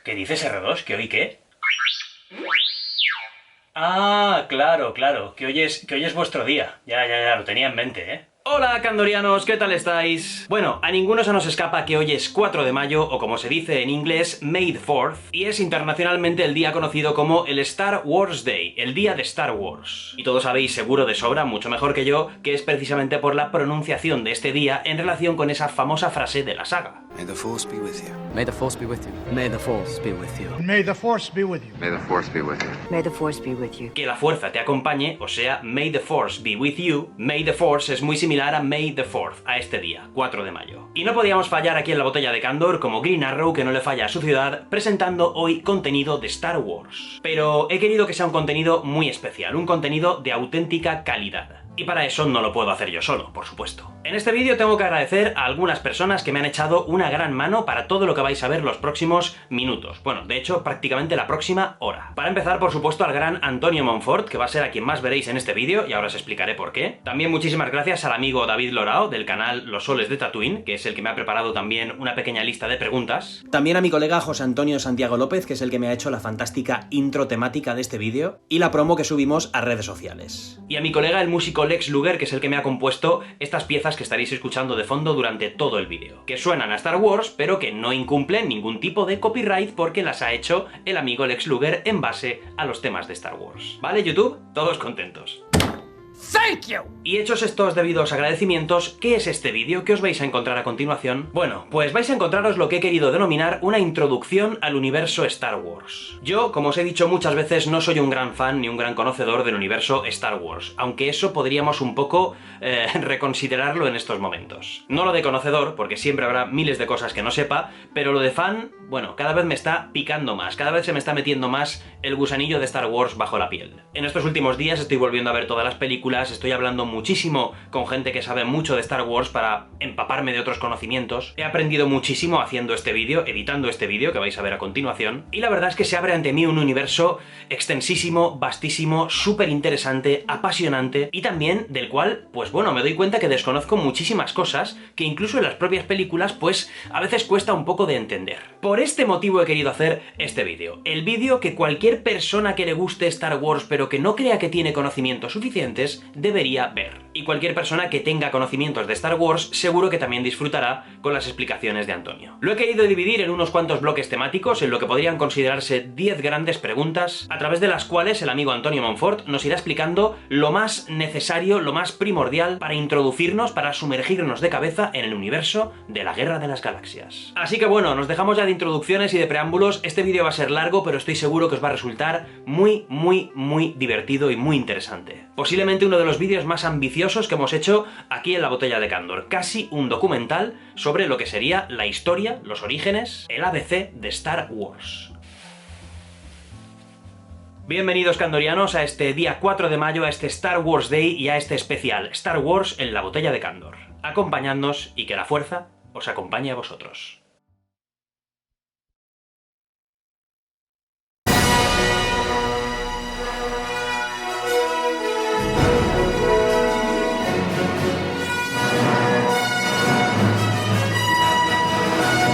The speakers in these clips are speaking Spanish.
¿Qué dices, R2? ¿Que hoy qué? Ah, claro, que hoy es vuestro día. Ya, lo tenía en mente, ¿eh? Hola, candorianos, ¿qué tal estáis? Bueno, a ninguno se nos escapa que hoy es 4 de mayo, o como se dice en inglés, May the 4th, y es internacionalmente el día conocido como el Star Wars Day, el día de Star Wars. Y todos sabéis seguro de sobra, mucho mejor que yo, que es precisamente por la pronunciación de este día en relación con esa famosa frase de la saga. May the Force be with you. May the Force be with you. May the Force be with you. May the Force be with you. May the Force be with you. May the Force be with you. Que la fuerza te acompañe, o sea, May the Force be with you. May the Force es muy similar a May the 4th, a este día, 4 de mayo. Y no podíamos fallar aquí en la botella de Candor como Green Arrow, que no le falla a su ciudad, presentando hoy contenido de Star Wars. Pero he querido que sea un contenido muy especial, un contenido de auténtica calidad. Y para eso no lo puedo hacer yo solo, por supuesto. En este vídeo tengo que agradecer a algunas personas que me han echado una gran mano para todo lo que vais a ver los próximos minutos. Bueno, de hecho, prácticamente la próxima hora. Para empezar, por supuesto, al gran Antonio Monfort, que va a ser a quien más veréis en este vídeo, y ahora os explicaré por qué. También muchísimas gracias al amigo David Lorao, del canal Los Soles de Tatooine, que es el que me ha preparado también una pequeña lista de preguntas. También a mi colega José Antonio Santiago López, que es el que me ha hecho la fantástica intro temática de este vídeo, y la promo que subimos a redes sociales. Y a mi colega el músico Lex Luger, que es el que me ha compuesto estas piezas que estaréis escuchando de fondo durante todo el vídeo, que suenan a Star Wars, pero que no incumplen ningún tipo de copyright porque las ha hecho el amigo Lex Luger en base a los temas de Star Wars. ¿Vale, YouTube? Todos contentos. ¡Thank you! Y hechos estos debidos agradecimientos, ¿qué es este vídeo? ¿Qué os vais a encontrar a continuación? Bueno, pues vais a encontraros lo que he querido denominar una introducción al universo Star Wars. Yo, como os he dicho muchas veces, no soy un gran fan ni un gran conocedor del universo Star Wars, aunque eso podríamos un poco reconsiderarlo en estos momentos. No lo de conocedor, porque siempre habrá miles de cosas que no sepa, pero lo de fan, bueno, cada vez me está picando más, cada vez se me está metiendo más el gusanillo de Star Wars bajo la piel. En estos últimos días estoy volviendo a ver todas las películas, estoy hablando muchísimo con gente que sabe mucho de Star Wars para empaparme de otros conocimientos. He aprendido muchísimo haciendo este vídeo, editando este vídeo que vais a ver a continuación, y la verdad es que se abre ante mí un universo extensísimo, vastísimo, súper interesante, apasionante, y también del cual, pues bueno, me doy cuenta que desconozco muchísimas cosas que incluso en las propias películas, pues a veces cuesta un poco de entender. Por este motivo he querido hacer este vídeo. El vídeo que cualquier persona que le guste Star Wars pero que no crea que tiene conocimientos suficientes debería ver. Y cualquier persona que tenga conocimientos de Star Wars seguro que también disfrutará con las explicaciones de Antonio. Lo he querido dividir en unos cuantos bloques temáticos en lo que podrían considerarse 10 grandes preguntas, a través de las cuales el amigo Antonio Monfort nos irá explicando lo más necesario, lo más primordial para introducirnos, para sumergirnos de cabeza en el universo de la Guerra de las Galaxias. Así que bueno, nos dejamos ya de introducciones y de preámbulos. Este vídeo va a ser largo, pero estoy seguro que os va a resultar muy divertido y muy interesante. Posiblemente uno de los vídeos más ambiciosos que hemos hecho aquí en la botella de Candor, casi un documental sobre lo que sería la historia, los orígenes, el ABC de Star Wars. Bienvenidos candorianos a este día 4 de mayo, a este Star Wars Day y a este especial Star Wars en la botella de Candor. Acompañadnos y que la fuerza os acompañe a vosotros.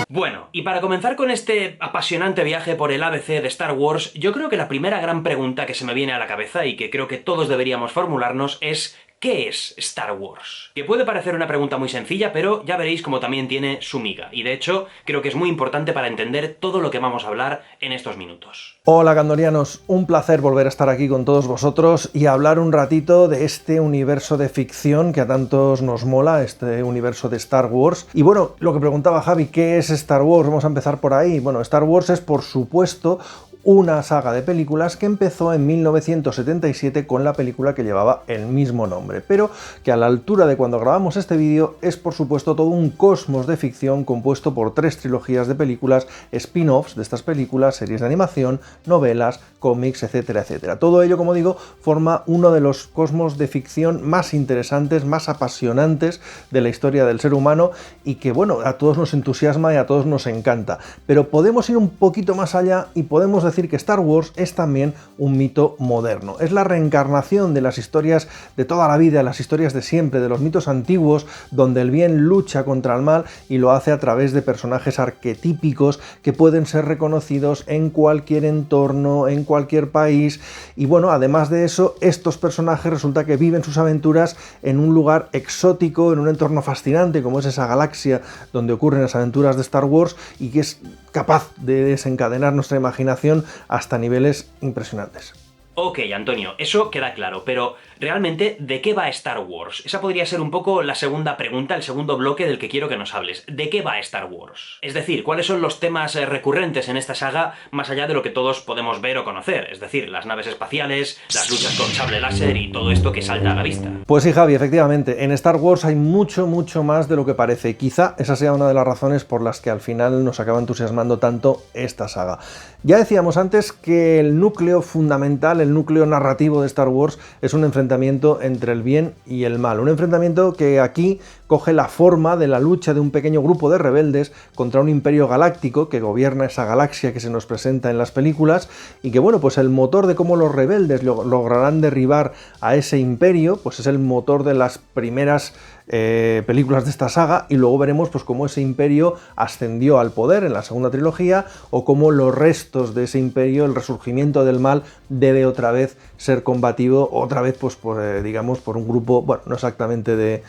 Bueno, y para comenzar con este apasionante viaje por el ABC de Star Wars, yo creo que la primera gran pregunta que se me viene a la cabeza y que creo que todos deberíamos formularnos es ¿qué es Star Wars? Que puede parecer una pregunta muy sencilla, pero ya veréis cómo también tiene su miga, y de hecho creo que es muy importante para entender todo lo que vamos a hablar en estos minutos. Hola candorianos, un placer volver a estar aquí con todos vosotros y hablar un ratito de este universo de ficción que a tantos nos mola, este universo de Star Wars. Y bueno, lo que preguntaba Javi, ¿qué es Star Wars? Vamos a empezar por ahí. Bueno, Star Wars es por supuesto una saga de películas que empezó en 1977 con la película que llevaba el mismo nombre, pero que a la altura de cuando grabamos este vídeo es por supuesto todo un cosmos de ficción compuesto por 3 trilogías de películas, spin-offs de estas películas, series de animación, novelas, cómics, etcétera, etcétera. Todo ello, como digo, forma uno de los cosmos de ficción más interesantes, más apasionantes de la historia del ser humano y que, bueno, a todos nos entusiasma y a todos nos encanta. Pero podemos ir un poquito más allá y podemos decir decir que Star Wars es también un mito moderno. Es la reencarnación de las historias de toda la vida, las historias de siempre, de los mitos antiguos, donde el bien lucha contra el mal y lo hace a través de personajes arquetípicos que pueden ser reconocidos en cualquier entorno, en cualquier país. Y bueno, además de eso, estos personajes resulta que viven sus aventuras en un lugar exótico, en un entorno fascinante como es esa galaxia donde ocurren las aventuras de Star Wars y que es capaz de desencadenar nuestra imaginación hasta niveles impresionantes. Ok, Antonio, eso queda claro, pero realmente, ¿de qué va Star Wars? Esa podría ser un poco la segunda pregunta, el segundo bloque del que quiero que nos hables. ¿De qué va Star Wars? Es decir, ¿cuáles son los temas recurrentes en esta saga, más allá de lo que todos podemos ver o conocer? Es decir, las naves espaciales, las luchas con sable láser y todo esto que salta a la vista. Pues sí, Javi, efectivamente, en Star Wars hay mucho más de lo que parece. Quizá esa sea una de las razones por las que al final nos acaba entusiasmando tanto esta saga. Ya decíamos antes que el núcleo fundamental, el núcleo narrativo de Star Wars es un enfrentamiento entre el bien y el mal. Un enfrentamiento que aquí coge la forma de la lucha de un pequeño grupo de rebeldes contra un imperio galáctico que gobierna esa galaxia que se nos presenta en las películas y que, bueno, pues el motor de cómo los rebeldes lograrán derribar a ese imperio, pues es el motor de las primeras películas de esta saga, y luego veremos pues cómo ese imperio ascendió al poder en la segunda trilogía o cómo los restos de ese imperio, el resurgimiento del mal, debe otra vez ser combatido otra vez pues por, digamos, por un grupo, bueno, no exactamente de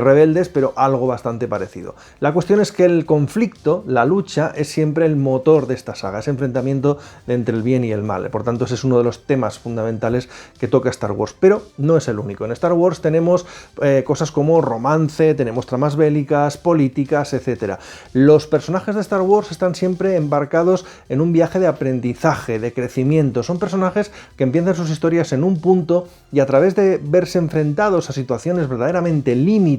rebeldes, pero algo bastante parecido. La cuestión es que el conflicto, la lucha, es siempre el motor de esta saga, ese enfrentamiento entre el bien y el mal. Por tanto, ese es uno de los temas fundamentales que toca Star Wars, pero no es el único. En Star Wars tenemos cosas como romance, tenemos tramas bélicas, políticas, etc. Los personajes de Star Wars están siempre embarcados en un viaje de aprendizaje, de crecimiento. Son personajes que empiezan sus historias en un punto y a través de verse enfrentados a situaciones verdaderamente límites,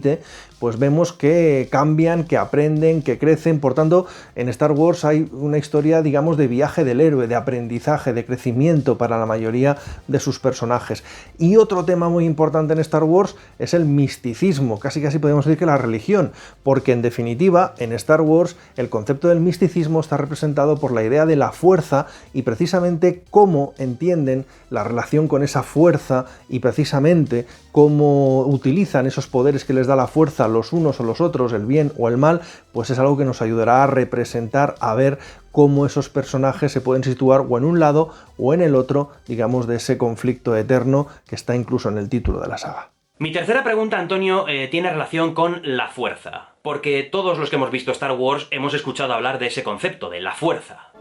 pues vemos que cambian, que aprenden, que crecen. Por tanto, en Star Wars hay una historia, digamos, de viaje del héroe, de aprendizaje, de crecimiento para la mayoría de sus personajes. Y otro tema muy importante en Star Wars es el misticismo, casi podemos decir que la religión, porque en definitiva, en Star Wars, el concepto del misticismo está representado por la idea de la fuerza y precisamente cómo entienden la relación con esa fuerza y precisamente cómo utilizan esos poderes que les da la fuerza los unos o los otros, el bien o el mal, pues es algo que nos ayudará a representar, a ver cómo esos personajes se pueden situar o en un lado o en el otro, digamos, de ese conflicto eterno que está incluso en el título de la saga. Mi tercera pregunta, Antonio, tiene relación con la fuerza, porque todos los que hemos visto Star Wars hemos escuchado hablar de ese concepto, de la fuerza.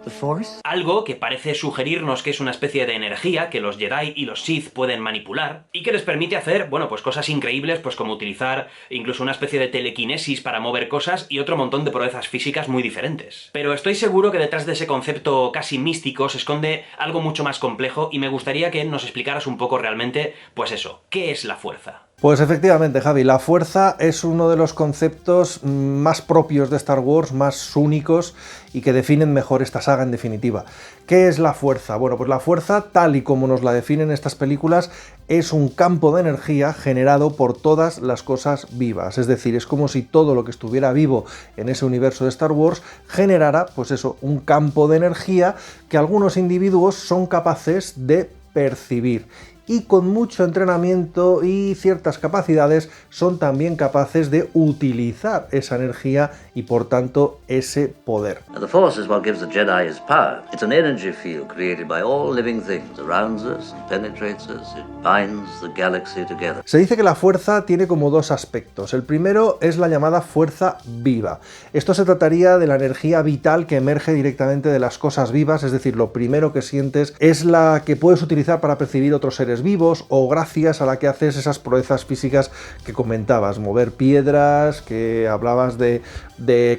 Algo que parece sugerirnos que es una especie de energía que los Jedi y los Sith pueden manipular y que les permite hacer, bueno, pues cosas increíbles, pues como utilizar incluso una especie de telequinesis para mover cosas y otro montón de proezas físicas muy diferentes. Pero estoy seguro que detrás de ese concepto casi místico se esconde algo mucho más complejo y me gustaría que nos explicaras un poco realmente, pues eso, ¿qué es la fuerza? Pues efectivamente, Javi, la fuerza es uno de los conceptos más propios de Star Wars, más únicos y que definen mejor esta saga en definitiva. ¿Qué es la fuerza? Bueno, pues la fuerza, tal y como nos la definen estas películas, es un campo de energía generado por todas las cosas vivas. Es decir, es como si todo lo que estuviera vivo en ese universo de Star Wars generara, pues eso, un campo de energía que algunos individuos son capaces de percibir. Y con mucho entrenamiento y ciertas capacidades son también capaces de utilizar esa energía y por tanto ese poder. The Force is what gives the Jedi his power. It's an energy field created by all living things around us and penetrates us. It binds the galaxy together. Se dice que la fuerza tiene como dos aspectos. El primero es la llamada fuerza viva. Esto se trataría de la energía vital que emerge directamente de las cosas vivas, es decir, lo primero que sientes es la que puedes utilizar para percibir otros seres vivos o gracias a la que haces esas proezas físicas que comentabas, mover piedras, que hablabas de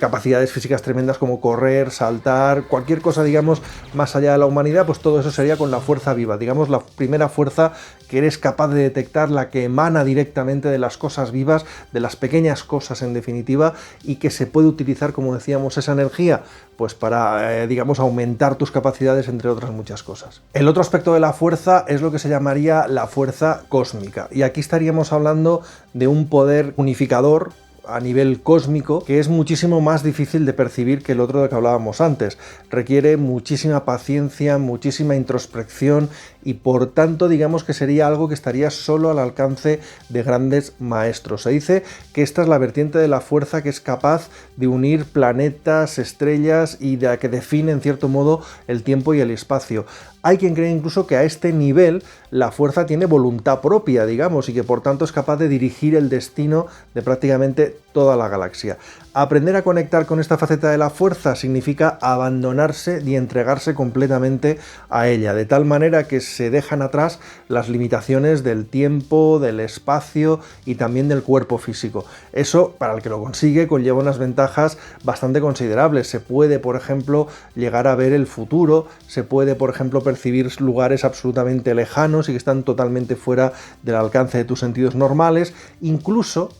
capacidades físicas tremendas como correr, saltar, cualquier cosa, digamos, más allá de la humanidad, pues todo eso sería con la fuerza viva, digamos, la primera fuerza que eres capaz de detectar, la que emana directamente de las cosas vivas, de las pequeñas cosas en definitiva, y que se puede utilizar, como decíamos, esa energía, pues para, digamos, aumentar tus capacidades, entre otras muchas cosas. El otro aspecto de la fuerza es lo que se llamaría la fuerza cósmica, y aquí estaríamos hablando de un poder unificador, a nivel cósmico que es muchísimo más difícil de percibir que el otro de que hablábamos antes. Requiere muchísima paciencia, muchísima introspección y por tanto digamos que sería algo que estaría solo al alcance de grandes maestros. Se dice que esta es la vertiente de la fuerza que es capaz de unir planetas, estrellas y de la que define en cierto modo el tiempo y el espacio. Hay quien cree incluso que a este nivel la fuerza tiene voluntad propia, digamos, y que por tanto es capaz de dirigir el destino de prácticamente toda la galaxia. Aprender a conectar con esta faceta de la fuerza significa abandonarse y entregarse completamente a ella, de tal manera que se dejan atrás las limitaciones del tiempo, del espacio y también del cuerpo físico. Eso, para el que lo consigue, conlleva unas ventajas bastante considerables. Se puede, por ejemplo, llegar a ver el futuro, se puede, por ejemplo, percibir lugares absolutamente lejanos y que están totalmente fuera del alcance de tus sentidos normales. Incluso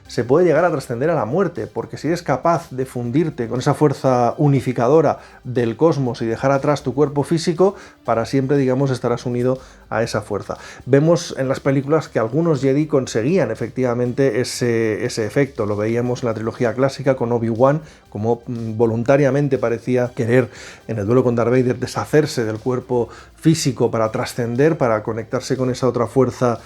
se puede llegar a trascender a la muerte, porque si eres capaz de fundirte con esa fuerza unificadora del cosmos y dejar atrás tu cuerpo físico, para siempre, digamos, estarás unido a esa fuerza. Vemos en las películas que algunos Jedi conseguían efectivamente ese efecto. Lo veíamos en la trilogía clásica con Obi-Wan, como voluntariamente parecía querer en el duelo con Darth Vader deshacerse del cuerpo físico para trascender, para conectarse con esa otra fuerza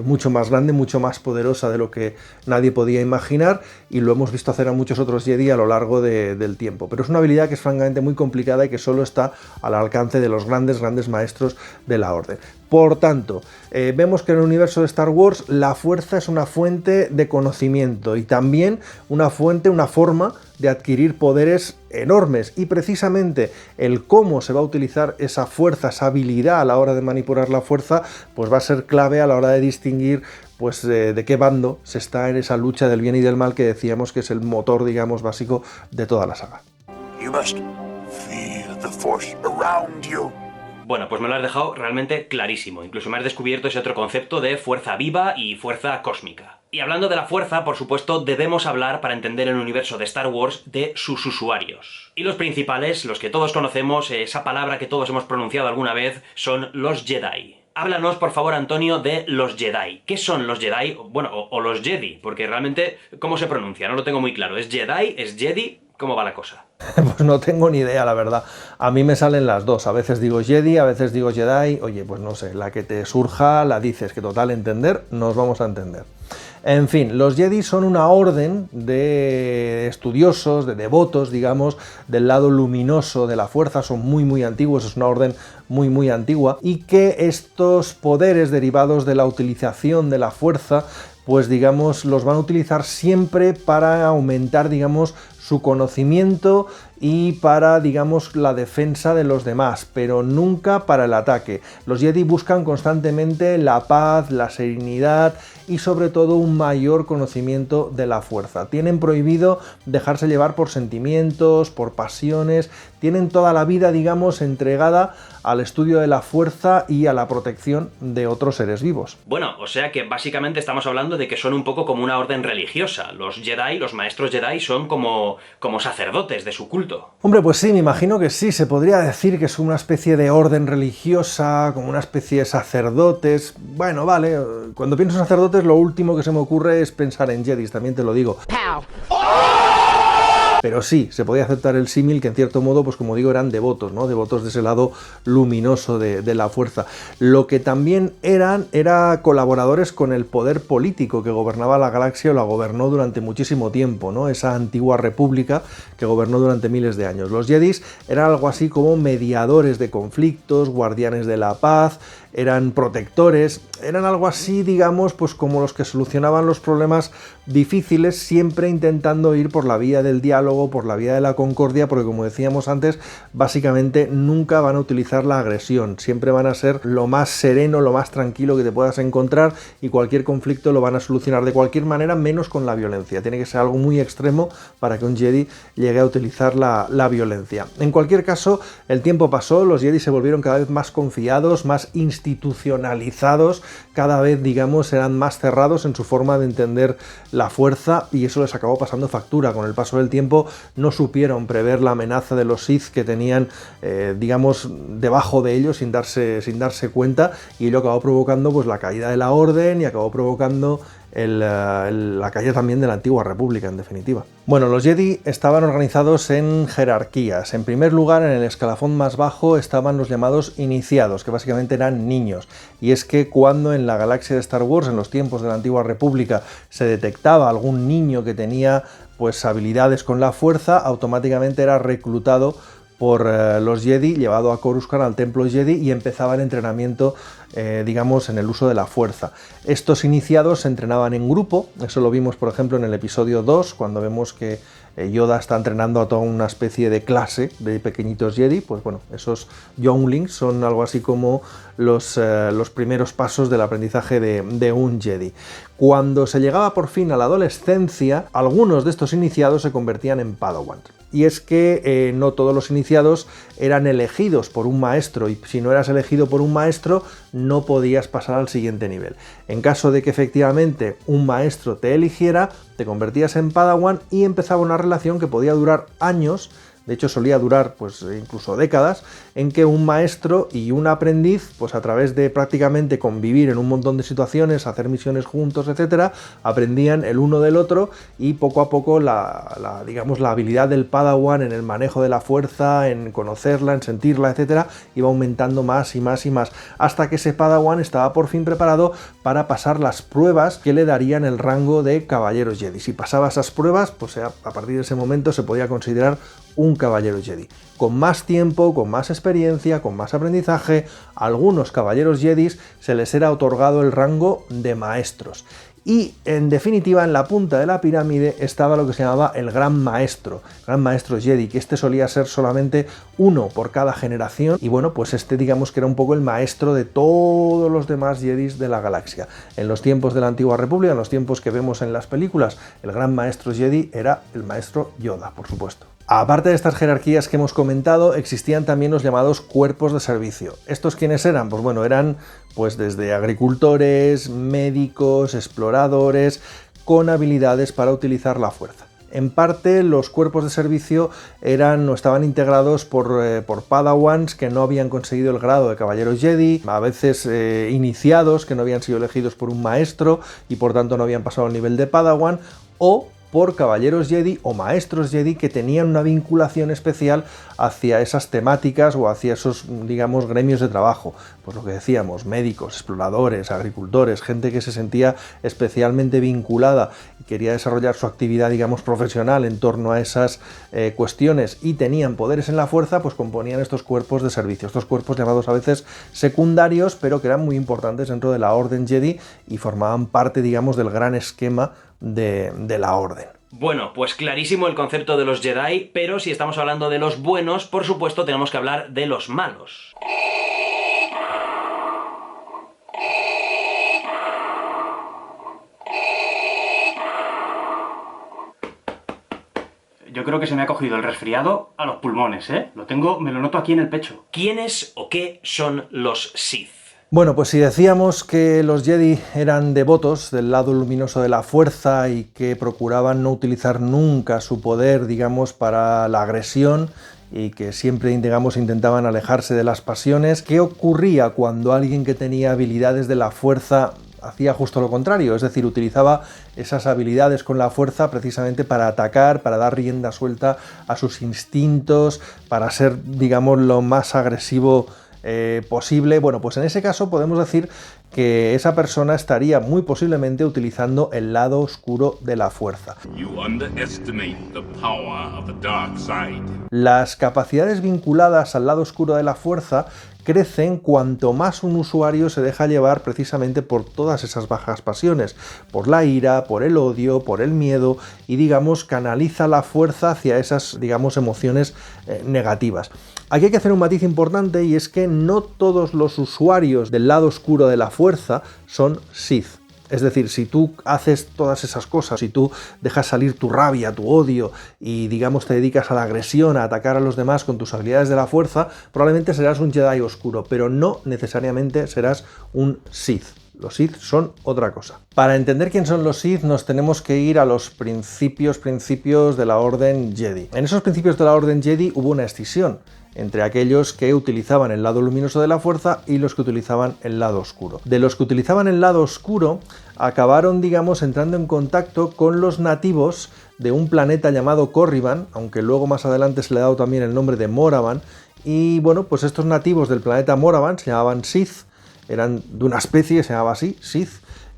mucho más grande, mucho más poderosa de lo que nadie podía imaginar, y lo hemos visto hacer a muchos otros Jedi a lo largo del tiempo. Pero es una habilidad que es francamente muy complicada y que solo está al alcance de los grandes maestros de la Orden. Por tanto, vemos que en el universo de Star Wars la fuerza es una fuente de conocimiento y también una forma de adquirir poderes enormes, y precisamente el cómo se va a utilizar esa fuerza, esa habilidad a la hora de manipular la fuerza, pues va a ser clave a la hora de distinguir pues de qué bando se está en esa lucha del bien y del mal que decíamos que es el motor, digamos, básico de toda la saga. You must feel the force around you. Bueno, pues me lo has dejado realmente clarísimo. Incluso me has descubierto ese otro concepto de fuerza viva y fuerza cósmica. Y hablando de la fuerza, por supuesto, debemos hablar, para entender el universo de Star Wars, de sus usuarios. Y los principales, los que todos conocemos, esa palabra que todos hemos pronunciado alguna vez, son los Jedi. Háblanos, por favor, Antonio, de los Jedi. ¿Qué son los Jedi? Bueno, o los Jedi, porque realmente, ¿cómo se pronuncia? No lo tengo muy claro. ¿Es Jedi? ¿Es Jedi? ¿Cómo va la cosa? Pues no tengo ni idea, la verdad. A mí me salen las dos. A veces digo Jedi, a veces digo Jedi. Oye, pues no sé, la que te surja la dices, que total, entender, nos vamos a entender. En fin, los Jedi son una orden de estudiosos, de devotos, digamos, del lado luminoso de la fuerza. Son muy antiguos, es una orden muy antigua, y que estos poderes derivados de la utilización de la fuerza, pues digamos, los van a utilizar siempre para aumentar, digamos, su conocimiento y para, digamos, la defensa de los demás, pero nunca para el ataque. Los Jedi buscan constantemente la paz, la serenidad y sobre todo un mayor conocimiento de la fuerza. Tienen prohibido dejarse llevar por sentimientos, por pasiones, tienen toda la vida, digamos, entregada al estudio de la fuerza y a la protección de otros seres vivos. Bueno, o sea que básicamente estamos hablando de que son un poco como una orden religiosa. Los Jedi, los maestros Jedi, son como sacerdotes de su culto. Hombre, pues sí, me imagino que sí, se podría decir que es una especie de orden religiosa, como una especie de sacerdotes. Bueno, vale, cuando pienso en sacerdotes lo último que se me ocurre es pensar en Jedis, también te lo digo. Pero sí, se podía aceptar el símil, que en cierto modo, pues como digo, eran devotos, ¿no? Devotos de ese lado luminoso de la fuerza. Lo que también era colaboradores con el poder político que gobernaba la galaxia, o la gobernó durante muchísimo tiempo, ¿no? Esa antigua república que gobernó durante miles de años. Los Jedis eran algo así como mediadores de conflictos, guardianes de la paz, eran protectores, eran algo así, digamos, pues como los que solucionaban los problemas difíciles, siempre intentando ir por la vía del diálogo, por la vía de la concordia, porque como decíamos antes, básicamente nunca van a utilizar la agresión, siempre van a ser lo más sereno, lo más tranquilo que te puedas encontrar, y cualquier conflicto lo van a solucionar de cualquier manera, menos con la violencia. Tiene que ser algo muy extremo para que un Jedi llegue a utilizar la violencia. En cualquier caso, el tiempo pasó, los Jedi se volvieron cada vez más confiados, más institucionalizados, cada vez, digamos, eran más cerrados en su forma de entender la fuerza, y eso les acabó pasando factura. Con el paso del tiempo no supieron prever la amenaza de los Sith que tenían, digamos, debajo de ellos sin darse cuenta, y ello acabó provocando pues la caída de la Orden, y acabó provocando la calle también de la antigua República, en definitiva. Bueno, los Jedi estaban organizados en jerarquías. En primer lugar, en el escalafón más bajo estaban los llamados iniciados, que básicamente eran niños. Y es que cuando en la galaxia de Star Wars, en los tiempos de la antigua República, se detectaba algún niño que tenía pues habilidades con la fuerza, automáticamente era reclutado por los Jedi, llevado a Coruscant al templo Jedi y empezaba el entrenamiento, digamos, en el uso de la fuerza. Estos iniciados se entrenaban en grupo, eso lo vimos por ejemplo en el episodio 2, cuando vemos que Yoda está entrenando a toda una especie de clase de pequeñitos Jedi. Pues bueno, esos younglings son algo así como los primeros pasos del aprendizaje de un Jedi. Cuando se llegaba por fin a la adolescencia, algunos de estos iniciados se convertían en Padawans. Y es que no todos los iniciados eran elegidos por un maestro, y si no eras elegido por un maestro no podías pasar al siguiente nivel. En caso de que efectivamente un maestro te eligiera, te convertías en Padawan y empezaba una relación que podía durar años. De hecho solía durar pues incluso décadas, en que un maestro y un aprendiz, pues a través de prácticamente convivir en un montón de situaciones, hacer misiones juntos, etcétera, aprendían el uno del otro, y poco a poco digamos, la habilidad del Padawan en el manejo de la fuerza, en conocerla, en sentirla, etcétera, iba aumentando más y más y más, hasta que ese Padawan estaba por fin preparado para pasar las pruebas que le darían el rango de Caballero Jedi. Si pasaba esas pruebas, pues a partir de ese momento se podía considerar un Caballero Jedi. Con más tiempo, con más experiencia, con más aprendizaje, a algunos Caballeros Jedis se les era otorgado el rango de maestros. Y en definitiva, en la punta de la pirámide estaba lo que se llamaba el Gran Maestro Jedi, que este solía ser solamente uno por cada generación, y bueno, pues este digamos que era un poco el maestro de todos los demás Jedis de la galaxia. En los tiempos de la antigua República, en los tiempos que vemos en las películas, el Gran Maestro Jedi era el maestro Yoda, por supuesto. Aparte de estas jerarquías que hemos comentado, existían también los llamados cuerpos de servicio. ¿Estos quiénes eran? Pues bueno, eran pues desde agricultores, médicos, exploradores, con habilidades para utilizar la fuerza. En parte, los cuerpos de servicio estaban integrados por Padawans que no habían conseguido el grado de Caballeros Jedi, a veces iniciados que no habían sido elegidos por un maestro y por tanto no habían pasado al nivel de Padawan, o por Caballeros Jedi o Maestros Jedi que tenían una vinculación especial hacia esas temáticas o hacia esos, digamos, gremios de trabajo. Pues lo que decíamos, médicos, exploradores, agricultores, gente que se sentía especialmente vinculada y quería desarrollar su actividad, digamos, profesional en torno a esas cuestiones y tenían poderes en la fuerza, pues componían estos cuerpos de servicio. Estos cuerpos llamados a veces secundarios, pero que eran muy importantes dentro de la Orden Jedi y formaban parte, digamos, del gran esquema de la Orden. Bueno, pues clarísimo el concepto de los Jedi, pero si estamos hablando de los buenos, por supuesto tenemos que hablar de los malos. Yo creo que se me ha cogido el resfriado a los pulmones, ¿eh? Me lo noto aquí en el pecho. ¿Quiénes o qué son los Sith? Bueno, pues si decíamos que los Jedi eran devotos del lado luminoso de la fuerza y que procuraban no utilizar nunca su poder, digamos, para la agresión y que siempre, digamos, intentaban alejarse de las pasiones, ¿qué ocurría cuando alguien que tenía habilidades de la fuerza hacía justo lo contrario? Es decir, utilizaba esas habilidades con la fuerza precisamente para atacar, para dar rienda suelta a sus instintos, para ser, digamos, lo más agresivo posible. Bueno, pues en ese caso podemos decir que esa persona estaría muy posiblemente utilizando el lado oscuro de la fuerza. Las capacidades vinculadas al lado oscuro de la fuerza crecen cuanto más un usuario se deja llevar precisamente por todas esas bajas pasiones, por la ira, por el odio, por el miedo, y digamos canaliza la fuerza hacia esas, digamos, emociones negativas. Aquí hay que hacer un matiz importante, y es que no todos los usuarios del lado oscuro de la fuerza son Sith. Es decir, si tú haces todas esas cosas, si tú dejas salir tu rabia, tu odio y, digamos, te dedicas a la agresión, a atacar a los demás con tus habilidades de la fuerza, probablemente serás un Jedi oscuro, pero no necesariamente serás un Sith. Los Sith son otra cosa. Para entender quién son los Sith nos tenemos que ir a los principios de la Orden Jedi. En esos principios de la Orden Jedi hubo una escisión entre aquellos que utilizaban el lado luminoso de la fuerza y los que utilizaban el lado oscuro. De los que utilizaban el lado oscuro, acabaron, digamos, entrando en contacto con los nativos de un planeta llamado Corriban, aunque luego más adelante se le ha dado también el nombre de Moravan. Y bueno, pues estos nativos del planeta Moravan se llamaban Sith, eran de una especie que se llamaba así, Sith,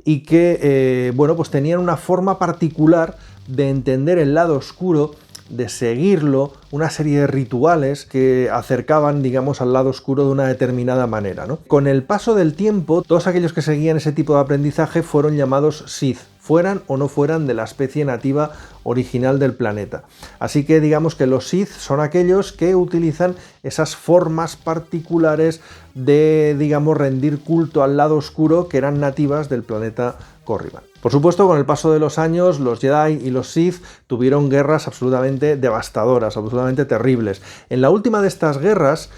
y que, bueno, pues tenían una forma particular de entender el lado oscuro, de seguirlo, una serie de rituales que acercaban, digamos, al lado oscuro de una determinada manera, ¿no? Con el paso del tiempo, todos aquellos que seguían ese tipo de aprendizaje fueron llamados Sith, fueran o no fueran de la especie nativa original del planeta. Así que digamos que los Sith son aquellos que utilizan esas formas particulares de, digamos, rendir culto al lado oscuro que eran nativas del planeta Corriban. Por supuesto, con el paso de los años, los Jedi y los Sith tuvieron guerras absolutamente devastadoras, absolutamente terribles. En la última de estas guerras,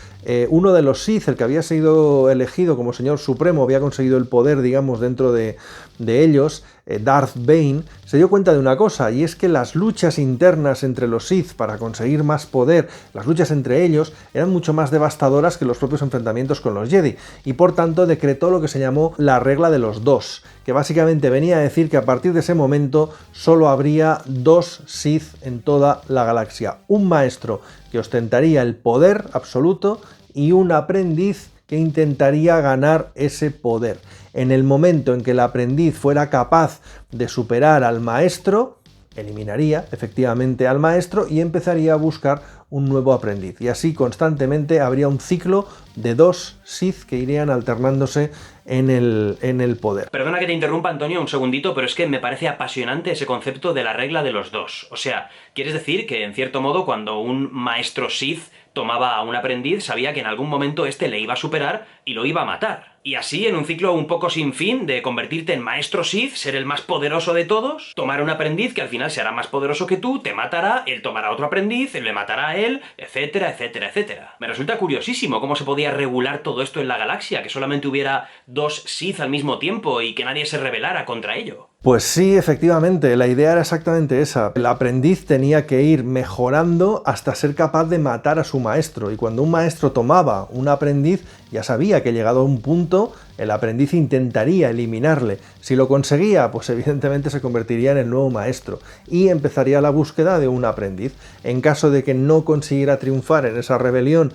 uno de los Sith, el que había sido elegido como Señor Supremo, había conseguido el poder, digamos, dentro de ellos, Darth Bane, se dio cuenta de una cosa, y es que las luchas internas entre los Sith para conseguir más poder, las luchas entre ellos, eran mucho más devastadoras que los propios enfrentamientos con los Jedi, y por tanto decretó lo que se llamó la regla de los dos, que básicamente venía a decir que a partir de ese momento solo habría dos Sith en toda la galaxia, un maestro que ostentaría el poder absoluto y un aprendiz que intentaría ganar ese poder. En el momento en que el aprendiz fuera capaz de superar al maestro, eliminaría efectivamente al maestro y empezaría a buscar un nuevo aprendiz. Y así constantemente habría un ciclo de dos Sith que irían alternándose en el poder. Perdona que te interrumpa, Antonio, un segundito, pero es que me parece apasionante ese concepto de la regla de los dos. O sea, ¿quieres decir que, en cierto modo, cuando un maestro Sith tomaba a un aprendiz, sabía que en algún momento este le iba a superar y lo iba a matar? Y así, en un ciclo un poco sin fin de convertirte en maestro Sith, ser el más poderoso de todos, tomar un aprendiz que al final será más poderoso que tú, te matará, él tomará otro aprendiz, él le matará a él, etcétera, etcétera, etcétera. Me resulta curiosísimo cómo se podía regular todo esto en la galaxia, que solamente hubiera dos Sith al mismo tiempo y que nadie se rebelara contra ello. Pues sí, efectivamente, la idea era exactamente esa. El aprendiz tenía que ir mejorando hasta ser capaz de matar a su maestro, y cuando un maestro tomaba un aprendiz, ya sabía que llegado a un punto, el aprendiz intentaría eliminarle. Si lo conseguía, pues evidentemente se convertiría en el nuevo maestro y empezaría la búsqueda de un aprendiz. En caso de que no consiguiera triunfar en esa rebelión,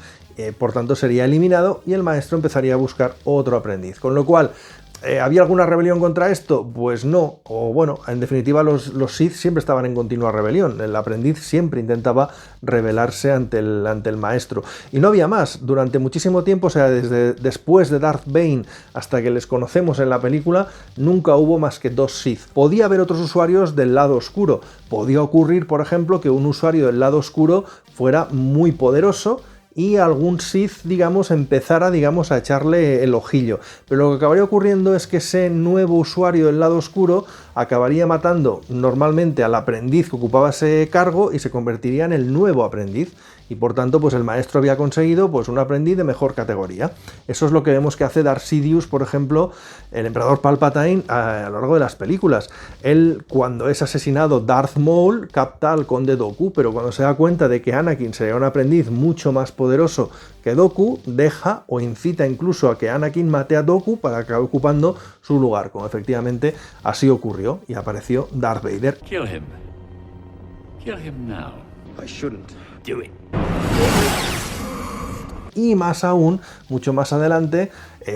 por tanto sería eliminado y el maestro empezaría a buscar otro aprendiz. Con lo cual, ¿había alguna rebelión contra esto? Pues no, o bueno, en definitiva los Sith siempre estaban en continua rebelión, el aprendiz siempre intentaba rebelarse ante el maestro, y no había más, durante muchísimo tiempo, o sea, desde después de Darth Bane hasta que les conocemos en la película, nunca hubo más que dos Sith. Podía haber otros usuarios del lado oscuro, podía ocurrir, por ejemplo, que un usuario del lado oscuro fuera muy poderoso, y algún Sith, digamos, empezara, digamos, a echarle el ojillo. Pero lo que acabaría ocurriendo es que ese nuevo usuario del lado oscuro acabaría matando normalmente al aprendiz que ocupaba ese cargo y se convertiría en el nuevo aprendiz. Y por tanto, pues el maestro había conseguido pues un aprendiz de mejor categoría. Eso es lo que vemos que hace Darth Sidious, por ejemplo, el emperador Palpatine, a lo largo de las películas. Él, cuando es asesinado Darth Maul, capta al conde Dooku, pero cuando se da cuenta de que Anakin sería un aprendiz mucho más poderoso que Dooku, deja o incita incluso a que Anakin mate a Dooku para acabar ocupando su lugar, como efectivamente así ocurrió, y apareció Darth Vader. Kill him. Kill him now. I shouldn't. Do it. Y más aún, mucho más adelante,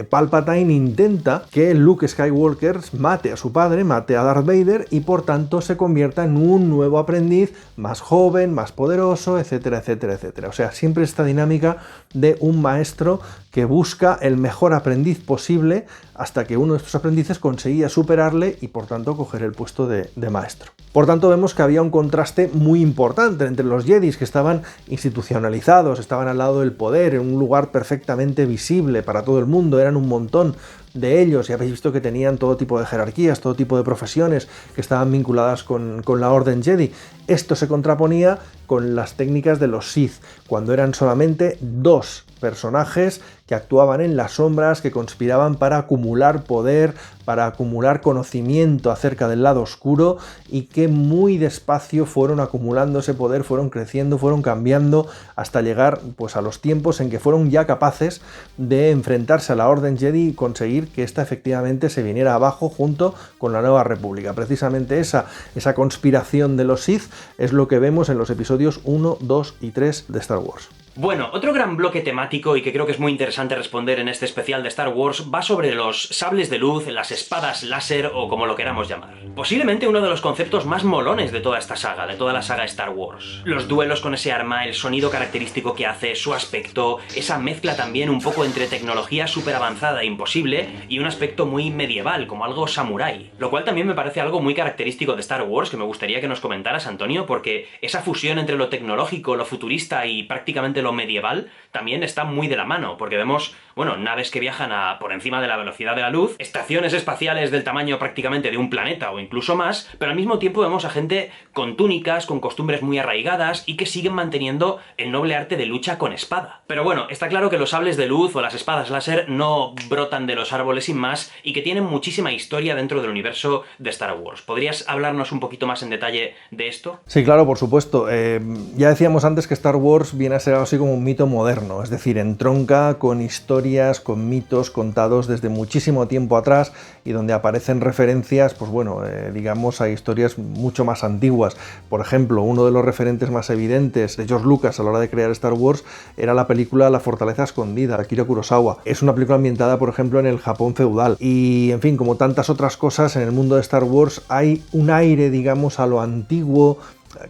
Palpatine intenta que Luke Skywalker mate a su padre, mate a Darth Vader, y por tanto se convierta en un nuevo aprendiz más joven, más poderoso, etcétera, etcétera, etcétera. O sea, siempre esta dinámica de un maestro que busca el mejor aprendiz posible hasta que uno de estos aprendices conseguía superarle y por tanto coger el puesto de maestro. Por tanto, vemos que había un contraste muy importante entre los Jedis, que estaban institucionalizados, estaban al lado del poder, en un lugar perfectamente visible para todo el mundo, eran un montón de ellos, y habéis visto que tenían todo tipo de jerarquías, todo tipo de profesiones que estaban vinculadas con la Orden Jedi. Esto se contraponía con las técnicas de los Sith, cuando eran solamente 2 personajes que actuaban en las sombras, que conspiraban para acumular poder, para acumular conocimiento acerca del lado oscuro, y que muy despacio fueron acumulando ese poder, fueron creciendo, fueron cambiando, hasta llegar pues a los tiempos en que fueron ya capaces de enfrentarse a la Orden Jedi y conseguir que ésta efectivamente se viniera abajo junto con la Nueva República. Precisamente esa conspiración de los Sith es lo que vemos en los episodios 1, 2 y 3 de Star Wars. Bueno, otro gran bloque temático y que creo que es muy interesante responder en este especial de Star Wars va sobre los sables de luz, las espadas láser o como lo queramos llamar. Posiblemente uno de los conceptos más molones de toda esta saga, de toda la saga Star Wars. Los duelos con ese arma, el sonido característico que hace, su aspecto, esa mezcla también un poco entre tecnología súper avanzada e imposible y un aspecto muy medieval, como algo samurái. Lo cual también me parece algo muy característico de Star Wars que me gustaría que nos comentaras, Antonio, porque esa fusión entre lo tecnológico, lo futurista y prácticamente lo medieval también está muy de la mano, porque vemos, bueno, naves que viajan por encima de la velocidad de la luz, estaciones espaciales del tamaño prácticamente de un planeta o incluso más, pero al mismo tiempo vemos a gente con túnicas, con costumbres muy arraigadas y que siguen manteniendo el noble arte de lucha con espada. Pero bueno, está claro que los sables de luz o las espadas láser no brotan de los árboles sin más y que tienen muchísima historia dentro del universo de Star Wars. ¿Podrías hablarnos un poquito más en detalle de esto? Sí, claro, por supuesto. Ya decíamos antes que Star Wars viene a ser así como un mito moderno, es decir, entronca con historias, con mitos contados desde muchísimo tiempo atrás y donde aparecen referencias, pues bueno, digamos a historias mucho más antiguas. Por ejemplo, uno de los referentes más evidentes de George Lucas a la hora de crear Star Wars era la película La Fortaleza Escondida, de Akira Kurosawa. Es una película ambientada, por ejemplo, en el Japón feudal. Y, en fin, como tantas otras cosas, en el mundo de Star Wars hay un aire, digamos, a lo antiguo,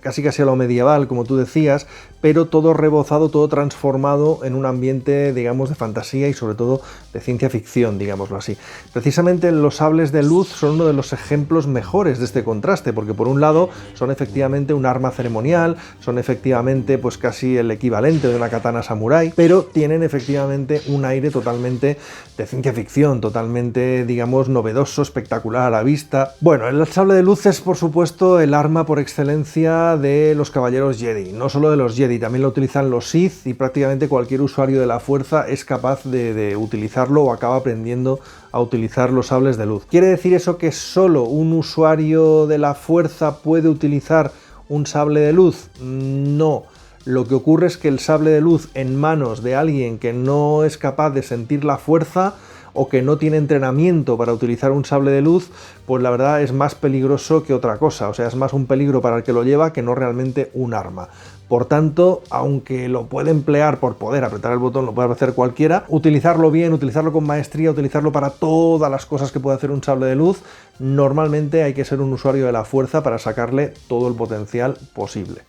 casi a lo medieval, como tú decías, pero todo rebozado, todo transformado en un ambiente, digamos, de fantasía y sobre todo de ciencia ficción, digámoslo así. Precisamente los sables de luz son uno de los ejemplos mejores de este contraste, porque por un lado son efectivamente un arma ceremonial, son efectivamente pues casi el equivalente de una katana samurái, pero tienen efectivamente un aire totalmente de ciencia ficción, totalmente, digamos, novedoso, espectacular a la vista. Bueno, el sable de luz es, por supuesto, el arma por excelencia de los caballeros Jedi, no solo de los Jedi, también lo utilizan los Sith y prácticamente cualquier usuario de la fuerza es capaz de utilizarlo o acaba aprendiendo a utilizar los sables de luz. ¿Quiere decir eso que solo un usuario de la fuerza puede utilizar un sable de luz? No. Lo que ocurre es que el sable de luz en manos de alguien que no es capaz de sentir la fuerza o que no tiene entrenamiento para utilizar un sable de luz, pues la verdad es más peligroso que otra cosa, o sea, es más un peligro para el que lo lleva que no realmente un arma. Por tanto, aunque lo puede emplear por poder apretar el botón, lo puede hacer cualquiera, utilizarlo bien, utilizarlo con maestría, utilizarlo para todas las cosas que puede hacer un sable de luz, normalmente hay que ser un usuario de la fuerza para sacarle todo el potencial posible.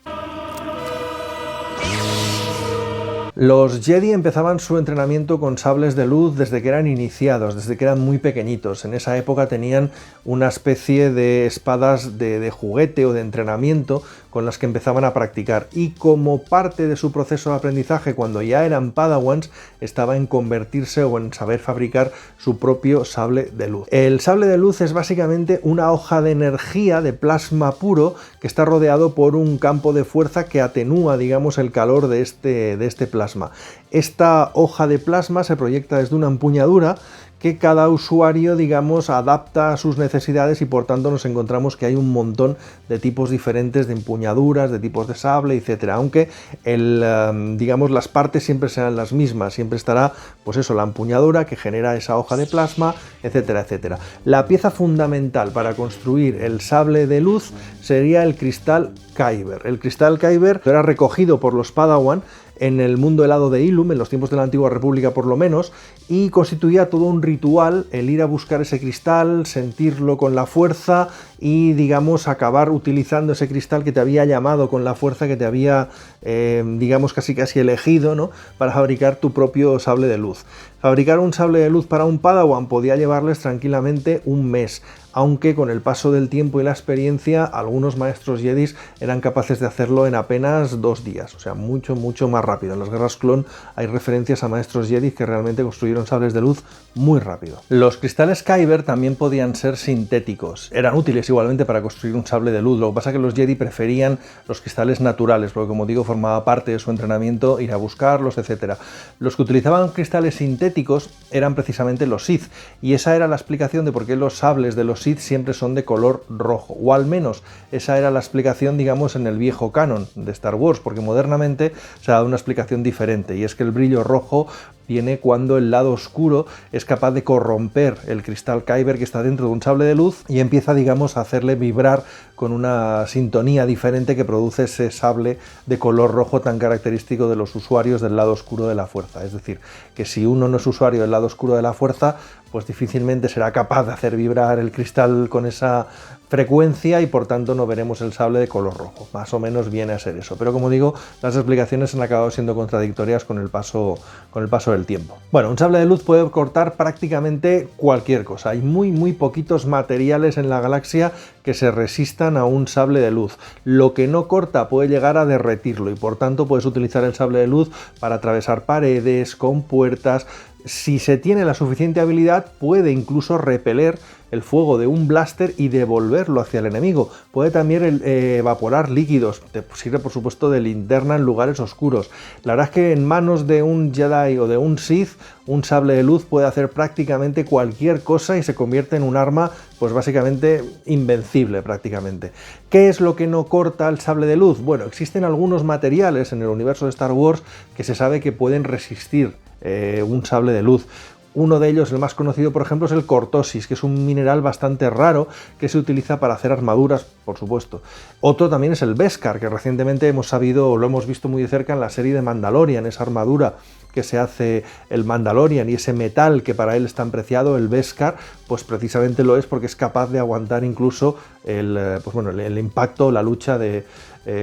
Los Jedi empezaban su entrenamiento con sables de luz desde que eran iniciados, desde que eran muy pequeñitos. En esa época tenían una especie de espadas de juguete o de entrenamiento con las que empezaban a practicar. Y como parte de su proceso de aprendizaje, cuando ya eran Padawans, estaba en convertirse o en saber fabricar su propio sable de luz. El sable de luz es básicamente una hoja de energía, de plasma puro, que está rodeado por un campo de fuerza que atenúa, digamos, el calor de este plasma. Esta hoja de plasma se proyecta desde una empuñadura que cada usuario, digamos, adapta a sus necesidades y por tanto nos encontramos que hay un montón de tipos diferentes de empuñaduras, de tipos de sable, etcétera. Aunque digamos, las partes siempre serán las mismas, siempre estará, pues eso, la empuñadura que genera esa hoja de plasma, etcétera, etcétera. La pieza fundamental para construir el sable de luz sería el cristal Kyber. El cristal Kyber era recogido por los Padawan en el mundo helado de Ilum, en los tiempos de la Antigua República por lo menos, y constituía todo un ritual el ir a buscar ese cristal, sentirlo con la fuerza y, digamos, acabar utilizando ese cristal que te había llamado con la fuerza, que te había, digamos, casi elegido, ¿no?, para fabricar tu propio sable de luz. Fabricar un sable de luz para un Padawan podía llevarles tranquilamente un mes, aunque con el paso del tiempo y la experiencia, algunos maestros Jedis eran capaces de hacerlo en apenas 2 días, o sea, mucho más rápido. En las guerras clon hay referencias a maestros Jedis que realmente construyeron sables de luz muy rápido. Los cristales Kyber también podían ser sintéticos, eran útiles igualmente para construir un sable de luz, lo que pasa es que los Jedi preferían los cristales naturales, porque como digo, formaba parte de su entrenamiento ir a buscarlos, etc. Los que utilizaban cristales sintéticos eran precisamente los Sith, y esa era la explicación de por qué los sables de los Sith siempre son de color rojo, o al menos esa era la explicación, digamos, en el viejo canon de Star Wars, porque modernamente se ha dado una explicación diferente, y es que el brillo rojo viene cuando el lado oscuro es capaz de corromper el cristal Kyber que está dentro de un sable de luz y empieza, digamos, a hacerle vibrar con una sintonía diferente que produce ese sable de color rojo tan característico de los usuarios del lado oscuro de la fuerza. Es decir, que si uno no es usuario del lado oscuro de la fuerza, pues difícilmente será capaz de hacer vibrar el cristal con esa frecuencia y por tanto no veremos el sable de color rojo. Más o menos viene a ser eso. Pero como digo, las explicaciones han acabado siendo contradictorias con el paso del tiempo. Bueno, un sable de luz puede cortar prácticamente cualquier cosa. Hay muy poquitos materiales en la galaxia que se resistan a un sable de luz. Lo que no corta puede llegar a derretirlo y por tanto puedes utilizar el sable de luz para atravesar paredes, compuertas. Si se tiene la suficiente habilidad, puede incluso repeler el fuego de un blaster y devolverlo hacia el enemigo. Puede también evaporar líquidos. Te sirve, por supuesto, de linterna en lugares oscuros. La verdad es que en manos de un Jedi o de un Sith, un sable de luz puede hacer prácticamente cualquier cosa y se convierte en un arma, pues básicamente invencible prácticamente. ¿Qué es lo que no corta el sable de luz? Bueno, existen algunos materiales en el universo de Star Wars que se sabe que pueden resistir un sable de luz. Uno de ellos, el más conocido, por ejemplo, es el cortosis, que es un mineral bastante raro que se utiliza para hacer armaduras, por supuesto. Otro también es el Beskar, que recientemente hemos sabido, o lo hemos visto muy de cerca en la serie de Mandalorian, esa armadura que se hace el Mandalorian y ese metal que para él es tan preciado, el Beskar, pues precisamente lo es porque es capaz de aguantar incluso el impacto, la lucha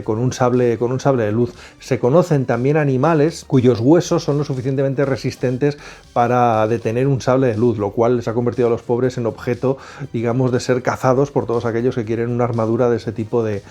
con un sable de luz. Se conocen también animales cuyos huesos son lo suficientemente resistentes para detener un sable de luz, lo cual les ha convertido a los pobres en objeto, digamos, de ser cazados por todos aquellos que quieren una armadura de ese tipo de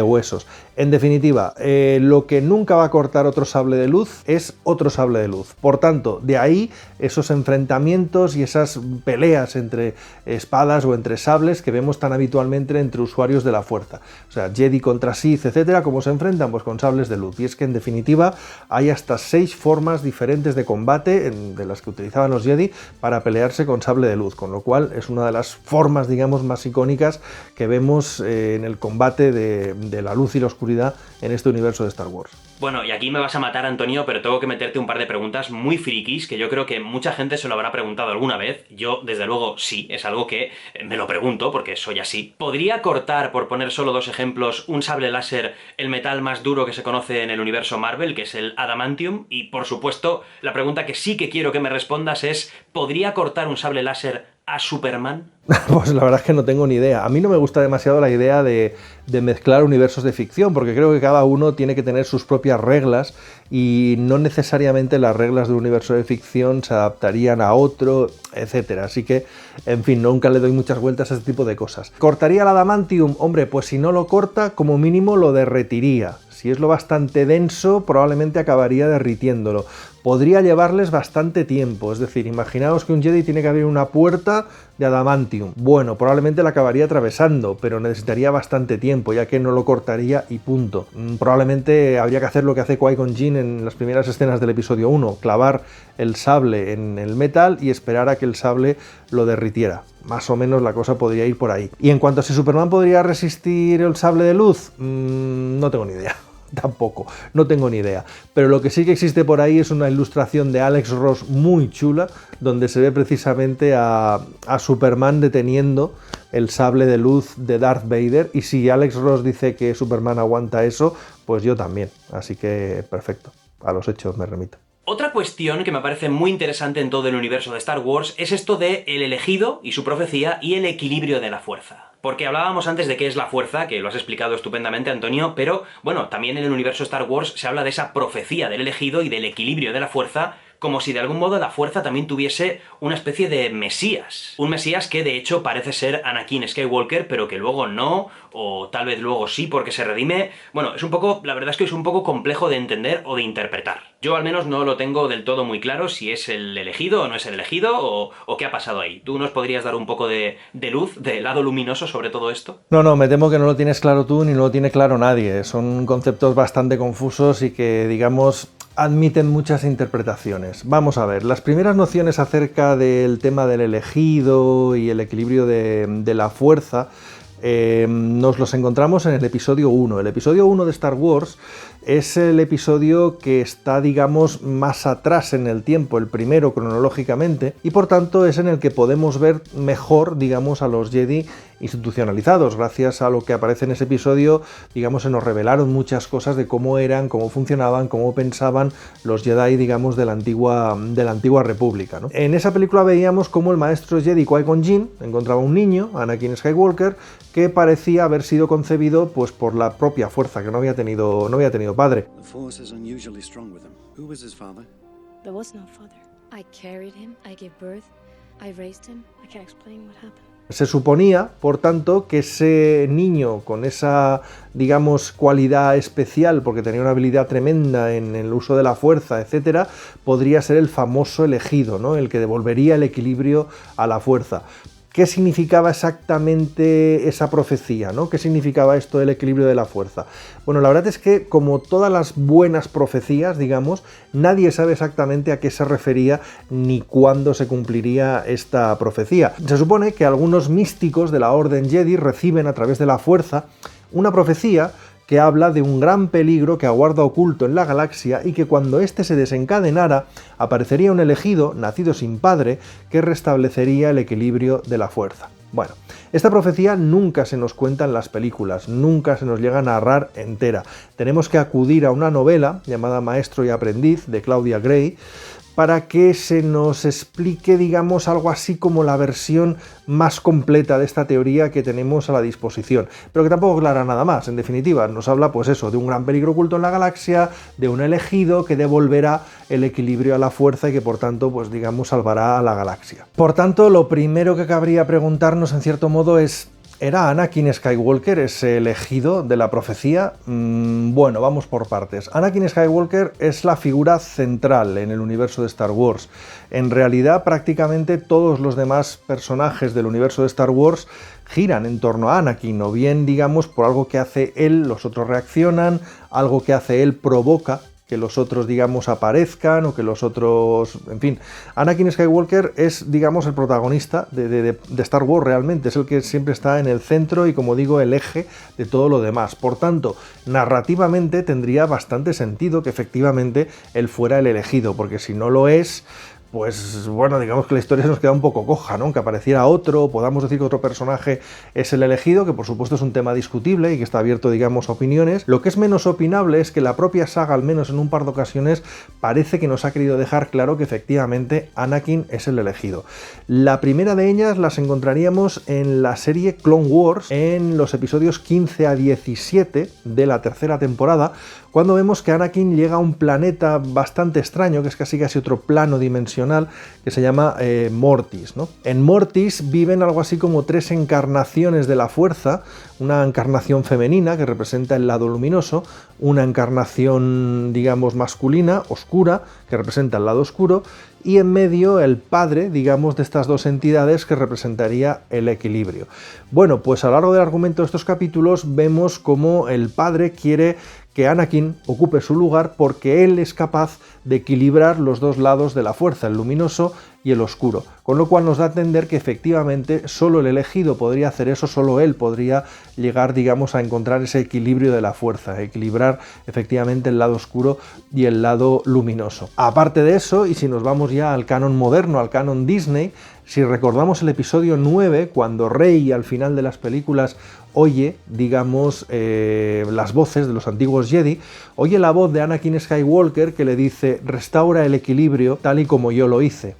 huesos. En definitiva, lo que nunca va a cortar otro sable de luz es otro sable de luz. Por tanto, de ahí esos enfrentamientos y esas peleas entre espadas o entre sables que vemos tan habitualmente entre usuarios de la fuerza. O sea, Jedi contra Sith, etcétera, ¿cómo se enfrentan? Pues con sables de luz. Y es que en definitiva hay hasta 6 formas diferentes de combate de las que utilizaban los Jedi para pelearse con sable de luz, con lo cual es una de las formas, digamos, más icónicas que vemos en el combate de la luz y la oscuridad en este universo de Star Wars. Bueno, y aquí me vas a matar, Antonio, pero tengo que meterte un par de preguntas muy frikis que yo creo que mucha gente se lo habrá preguntado alguna vez. Yo, desde luego, sí, es algo que me lo pregunto porque soy así. ¿Podría cortar, por poner solo 2 ejemplos, un sable láser el metal más duro que se conoce en el universo Marvel, que es el adamantium? Y, por supuesto, la pregunta que sí que quiero que me respondas es ¿podría cortar un sable láser a Superman? Pues la verdad es que no tengo ni idea. A mí no me gusta demasiado la idea de mezclar universos de ficción, porque creo que cada uno tiene que tener sus propias reglas y no necesariamente las reglas de un universo de ficción se adaptarían a otro, etcétera. Así que, en fin, nunca le doy muchas vueltas a este tipo de cosas. ¿Cortaría el adamantium? Hombre, pues si no lo corta, como mínimo lo derretiría. Si es lo bastante denso, probablemente acabaría derritiéndolo. Podría llevarles bastante tiempo, es decir, imaginaos que un Jedi tiene que abrir una puerta de adamantium. Bueno, probablemente la acabaría atravesando, pero necesitaría bastante tiempo, ya que no lo cortaría y punto. Probablemente habría que hacer lo que hace Qui-Gon Jinn en las primeras escenas del episodio 1, clavar el sable en el metal y esperar a que el sable lo derritiera. Más o menos la cosa podría ir por ahí. Y en cuanto a si Superman podría resistir el sable de luz, no tengo ni idea. Tampoco, no tengo ni idea. Pero lo que sí que existe por ahí es una ilustración de Alex Ross muy chula, donde se ve precisamente a Superman deteniendo el sable de luz de Darth Vader. Y si Alex Ross dice que Superman aguanta eso, pues yo también. Así que perfecto, a los hechos me remito. Otra cuestión que me parece muy interesante en todo el universo de Star Wars es esto de el elegido y su profecía y el equilibrio de la fuerza. Porque hablábamos antes de qué es la fuerza, que lo has explicado estupendamente, Antonio, pero bueno, también en el universo Star Wars se habla de esa profecía del elegido y del equilibrio de la fuerza, como si de algún modo la fuerza también tuviese una especie de mesías. Un mesías que de hecho parece ser Anakin Skywalker, pero que luego no, o tal vez luego sí porque se redime. Bueno, es un poco, la verdad es que es un poco complejo de entender o de interpretar. Yo al menos no lo tengo del todo muy claro si es el elegido o no es el elegido, o qué ha pasado ahí. ¿Tú nos podrías dar un poco de luz, de lado luminoso sobre todo esto? No, me temo que no lo tienes claro tú ni no lo tiene claro nadie. Son conceptos bastante confusos y que, digamos, admiten muchas interpretaciones. Vamos a ver, las primeras nociones acerca del tema del elegido y el equilibrio de la fuerza nos los encontramos en el episodio 1. El episodio 1 de Star Wars es el episodio que está, digamos, más atrás en el tiempo, el primero cronológicamente, y por tanto es en el que podemos ver mejor, digamos, a los Jedi institucionalizados. Gracias a lo que aparece en ese episodio, digamos, se nos revelaron muchas cosas de cómo eran, cómo funcionaban, cómo pensaban los Jedi, digamos, de la antigua República, ¿no? En esa película veíamos cómo el maestro Jedi Qui-Gon Jinn encontraba un niño, Anakin Skywalker, que parecía haber sido concebido pues por la propia fuerza, que no había tenido padre. The Force is unusually strong with him. Who was his father? There was no father. I carried him, I gave birth, I raised him. I can't explain what happened. Se suponía, por tanto, que ese niño con esa, digamos, cualidad especial, porque tenía una habilidad tremenda en el uso de la fuerza, etcétera, podría ser el famoso elegido, ¿no? El que devolvería el equilibrio a la fuerza. ¿Qué significaba exactamente esa profecía, ¿no? ¿Qué significaba esto del equilibrio de la fuerza? Bueno, la verdad es que, como todas las buenas profecías, digamos, nadie sabe exactamente a qué se refería ni cuándo se cumpliría esta profecía. Se supone que algunos místicos de la Orden Jedi reciben a través de la fuerza una profecía que habla de un gran peligro que aguarda oculto en la galaxia y que cuando éste se desencadenara aparecería un elegido, nacido sin padre, que restablecería el equilibrio de la fuerza. Bueno, esta profecía nunca se nos cuenta en las películas, nunca se nos llega a narrar entera. Tenemos que acudir a una novela llamada Maestro y Aprendiz, de Claudia Gray, para que se nos explique, digamos, algo así como la versión más completa de esta teoría que tenemos a la disposición, pero que tampoco aclara nada más. En definitiva, nos habla, pues eso, de un gran peligro oculto en la galaxia, de un elegido que devolverá el equilibrio a la fuerza y que, por tanto, pues digamos, salvará a la galaxia. Por tanto, lo primero que cabría preguntarnos, en cierto modo, es: ¿era Anakin Skywalker ese elegido de la profecía? Bueno, vamos por partes. Anakin Skywalker es la figura central en el universo de Star Wars. En realidad, prácticamente todos los demás personajes del universo de Star Wars giran en torno a Anakin, o bien, digamos, por algo que hace él, los otros reaccionan, algo que hace él provoca que los otros, digamos, aparezcan, o que los otros... En fin, Anakin Skywalker es, digamos, el protagonista de Star Wars realmente, es el que siempre está en el centro y, como digo, el eje de todo lo demás. Por tanto, narrativamente tendría bastante sentido que efectivamente él fuera el elegido, porque si no lo es, pues bueno, digamos que la historia se nos queda un poco coja, ¿no? Que apareciera otro, podamos decir que otro personaje es el elegido, que por supuesto es un tema discutible y que está abierto, digamos, a opiniones. Lo que es menos opinable es que la propia saga, al menos en un par de ocasiones, parece que nos ha querido dejar claro que efectivamente Anakin es el elegido. La primera de ellas las encontraríamos en la serie Clone Wars, en los episodios 15 a 17 de la tercera temporada, cuando vemos que Anakin llega a un planeta bastante extraño, que es casi otro plano dimensional, que se llama Mortis, ¿no? En Mortis viven algo así como 3 encarnaciones de la fuerza: una encarnación femenina, que representa el lado luminoso, una encarnación, digamos, masculina, oscura, que representa el lado oscuro, y en medio el padre, digamos, de estas dos entidades, que representaría el equilibrio. Bueno, pues a lo largo del argumento de estos capítulos vemos cómo el padre quiere que Anakin ocupe su lugar porque él es capaz de equilibrar los dos lados de la fuerza, el luminoso y el oscuro, con lo cual nos da a entender que efectivamente solo el elegido podría hacer eso, solo él podría llegar, digamos, a encontrar ese equilibrio de la fuerza, equilibrar efectivamente el lado oscuro y el lado luminoso. Aparte de eso, y si nos vamos ya al canon moderno, al canon Disney, si recordamos el episodio 9, cuando Rey al final de las películas oye, digamos, las voces de los antiguos Jedi, oye la voz de Anakin Skywalker que le dice: restaura el equilibrio tal y como yo lo hice.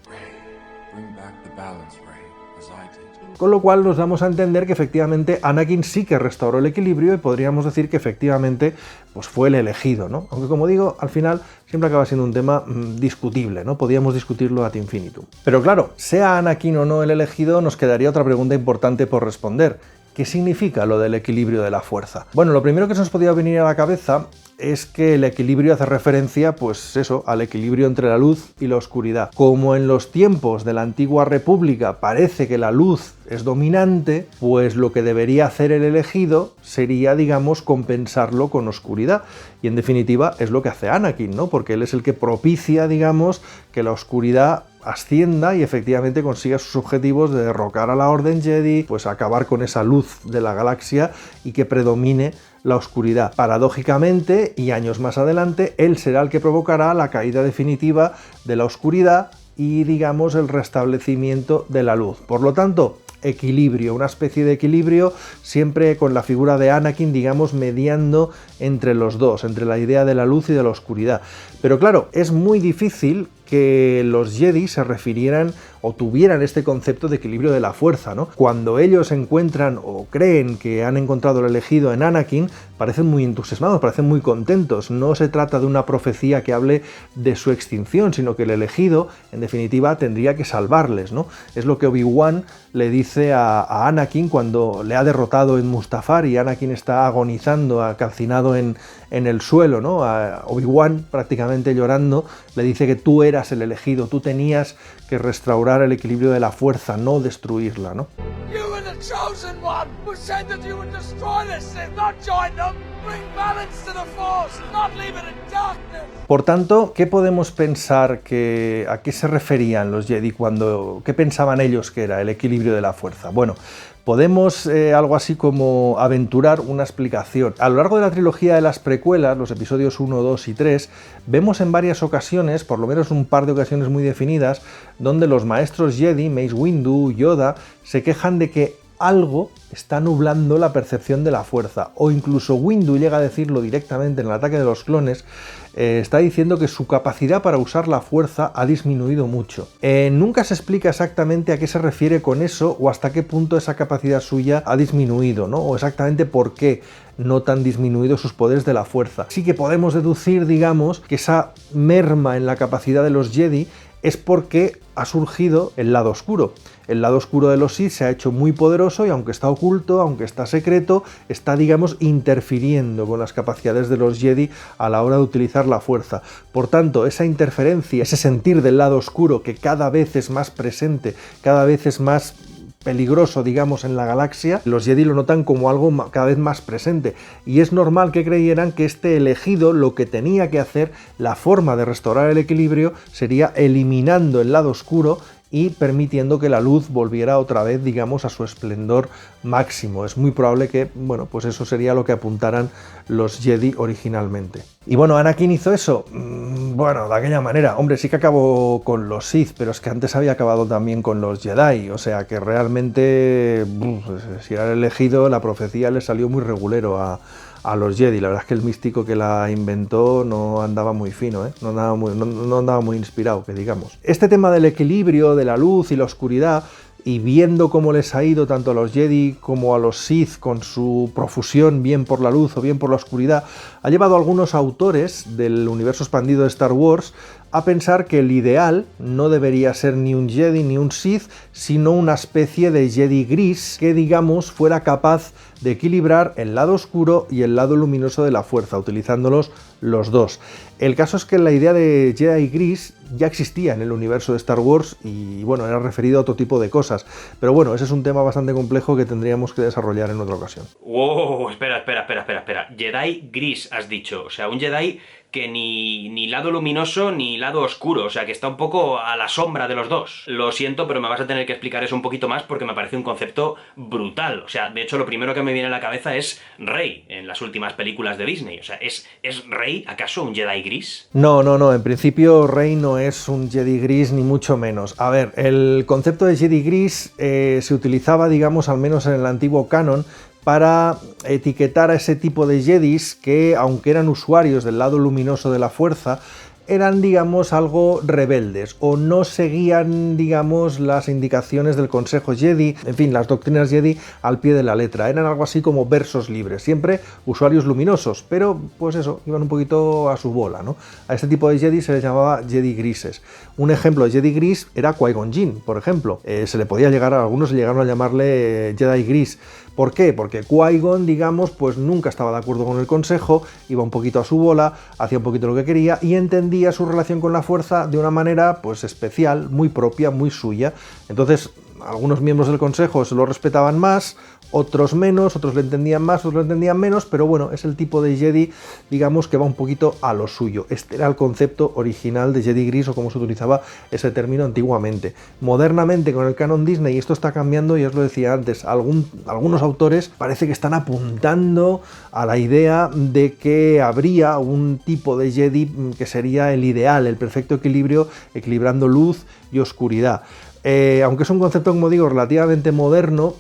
con lo cual nos damos a entender que efectivamente Anakin sí que restauró el equilibrio y podríamos decir que efectivamente pues fue el elegido, ¿no? Aunque como digo, al final siempre acaba siendo un tema discutible, ¿no? Podríamos discutirlo ad infinitum. Pero claro, sea Anakin o no el elegido, nos quedaría otra pregunta importante por responder. ¿Qué significa lo del equilibrio de la fuerza? Bueno, lo primero que se nos podía venir a la cabeza es que el equilibrio hace referencia, pues eso, al equilibrio entre la luz y la oscuridad. Como en los tiempos de la antigua república parece que la luz es dominante, pues lo que debería hacer el elegido sería, digamos, compensarlo con oscuridad. Y en definitiva es lo que hace Anakin, ¿no? Porque él es el que propicia, digamos, que la oscuridad ascienda y efectivamente consiga sus objetivos de derrocar a la Orden Jedi, pues acabar con esa luz de la galaxia y que predomine la oscuridad. Paradójicamente, y años más adelante, él será el que provocará la caída definitiva de la oscuridad y, digamos, el restablecimiento de la luz. Por lo tanto, equilibrio, una especie de equilibrio siempre con la figura de Anakin, digamos, mediando entre los dos, entre la idea de la luz y de la oscuridad. Pero claro, es muy difícil que los Jedi se refirieran o tuvieran este concepto de equilibrio de la fuerza, ¿no? Cuando ellos encuentran o creen que han encontrado el elegido en Anakin, parecen muy entusiasmados, parecen muy contentos. No se trata de una profecía que hable de su extinción, sino que el elegido, en definitiva, tendría que salvarles, ¿no? Es lo que Obi-Wan le dice a Anakin cuando le ha derrotado en Mustafar y Anakin está agonizando, calcinado en el suelo, ¿no? A Obi-Wan, prácticamente llorando, le dice que tú eras el elegido, tú tenías que restaurar el equilibrio de la fuerza, no destruirla, ¿no? Por tanto, ¿qué podemos pensar a qué se referían los Jedi qué pensaban ellos que era el equilibrio de la fuerza? Bueno, podemos algo así como aventurar una explicación. A lo largo de la trilogía de las precuelas, los episodios 1, 2 y 3, vemos en varias ocasiones, por lo menos un par de ocasiones muy definidas, donde los maestros Jedi, Mace Windu, Yoda, se quejan de que algo está nublando la percepción de la fuerza, o incluso Windu llega a decirlo directamente en el ataque de los clones, está diciendo que su capacidad para usar la fuerza ha disminuido mucho. Nunca se explica exactamente a qué se refiere con eso o hasta qué punto esa capacidad suya ha disminuido, ¿no? O exactamente por qué no tan disminuidos sus poderes de la fuerza. Sí que podemos deducir, digamos, que esa merma en la capacidad de los Jedi es porque ha surgido el lado oscuro. El lado oscuro de los Sith se ha hecho muy poderoso y aunque está oculto, aunque está secreto, está, digamos, interfiriendo con las capacidades de los Jedi a la hora de utilizar la fuerza. Por tanto, esa interferencia, ese sentir del lado oscuro que cada vez es más presente, cada vez es más peligroso, digamos, en la galaxia, los Jedi lo notan como algo cada vez más presente. Y es normal que creyeran que este elegido lo que tenía que hacer, la forma de restaurar el equilibrio, sería eliminando el lado oscuro y permitiendo que la luz volviera otra vez, digamos, a su esplendor máximo. Es muy probable que, bueno, pues eso sería lo que apuntaran los Jedi originalmente. Y bueno, ¿Anakin hizo eso? Bueno, de aquella manera. Hombre, sí que acabó con los Sith, pero es que antes había acabado también con los Jedi, o sea que realmente, si era el elegido, la profecía le salió muy regulero a los Jedi. La verdad es que el místico que la inventó no andaba muy fino, no andaba muy inspirado, que digamos. Este tema del equilibrio, de la luz y la oscuridad, y viendo cómo les ha ido tanto a los Jedi como a los Sith con su profusión, bien por la luz o bien por la oscuridad, ha llevado a algunos autores del universo expandido de Star Wars a pensar que el ideal no debería ser ni un Jedi ni un Sith, sino una especie de Jedi gris que, digamos, fuera capaz de equilibrar el lado oscuro y el lado luminoso de la fuerza, utilizándolos los dos. El caso es que la idea de Jedi gris ya existía en el universo de Star Wars y, bueno, era referido a otro tipo de cosas. Pero bueno, ese es un tema bastante complejo que tendríamos que desarrollar en otra ocasión. ¡Wow! Espera. Jedi gris, has dicho. O sea, un Jedi que ni lado luminoso ni lado oscuro, o sea que está un poco a la sombra de los dos. Lo siento, pero me vas a tener que explicar eso un poquito más porque me parece un concepto brutal. O sea, de hecho lo primero que me viene a la cabeza es Rey en las últimas películas de Disney. O sea, ¿es Rey acaso un Jedi gris? No, en principio Rey no es un Jedi gris ni mucho menos. A ver, el concepto de Jedi gris se utilizaba, digamos, al menos en el antiguo canon, para etiquetar a ese tipo de Jedis que, aunque eran usuarios del lado luminoso de la fuerza, eran, digamos, algo rebeldes o no seguían, digamos, las indicaciones del Consejo Jedi, en fin, las doctrinas Jedi al pie de la letra. Eran algo así como versos libres, siempre usuarios luminosos, pero pues eso, iban un poquito a su bola, ¿no? A este tipo de Jedi se les llamaba Jedi grises. Un ejemplo de Jedi gris era Qui-Gon Jinn, por ejemplo. Se le podía llegar, algunos llegaron a llamarle Jedi gris. ¿Por qué? Porque Qui-Gon, digamos, pues nunca estaba de acuerdo con el Consejo, iba un poquito a su bola, hacía un poquito lo que quería y entendía su relación con la Fuerza de una manera pues especial, muy propia, muy suya. Entonces, algunos miembros del Consejo se lo respetaban más, otros menos, otros le entendían más, otros le entendían menos, pero bueno, es el tipo de Jedi, digamos, que va un poquito a lo suyo. Este era el concepto original de Jedi gris o como se utilizaba ese término antiguamente. Modernamente, con el canon Disney, esto está cambiando, ya os lo decía antes, algunos autores parece que están apuntando a la idea de que habría un tipo de Jedi que sería el ideal, el perfecto equilibrio, equilibrando luz y oscuridad. Aunque es un concepto, como digo, relativamente moderno,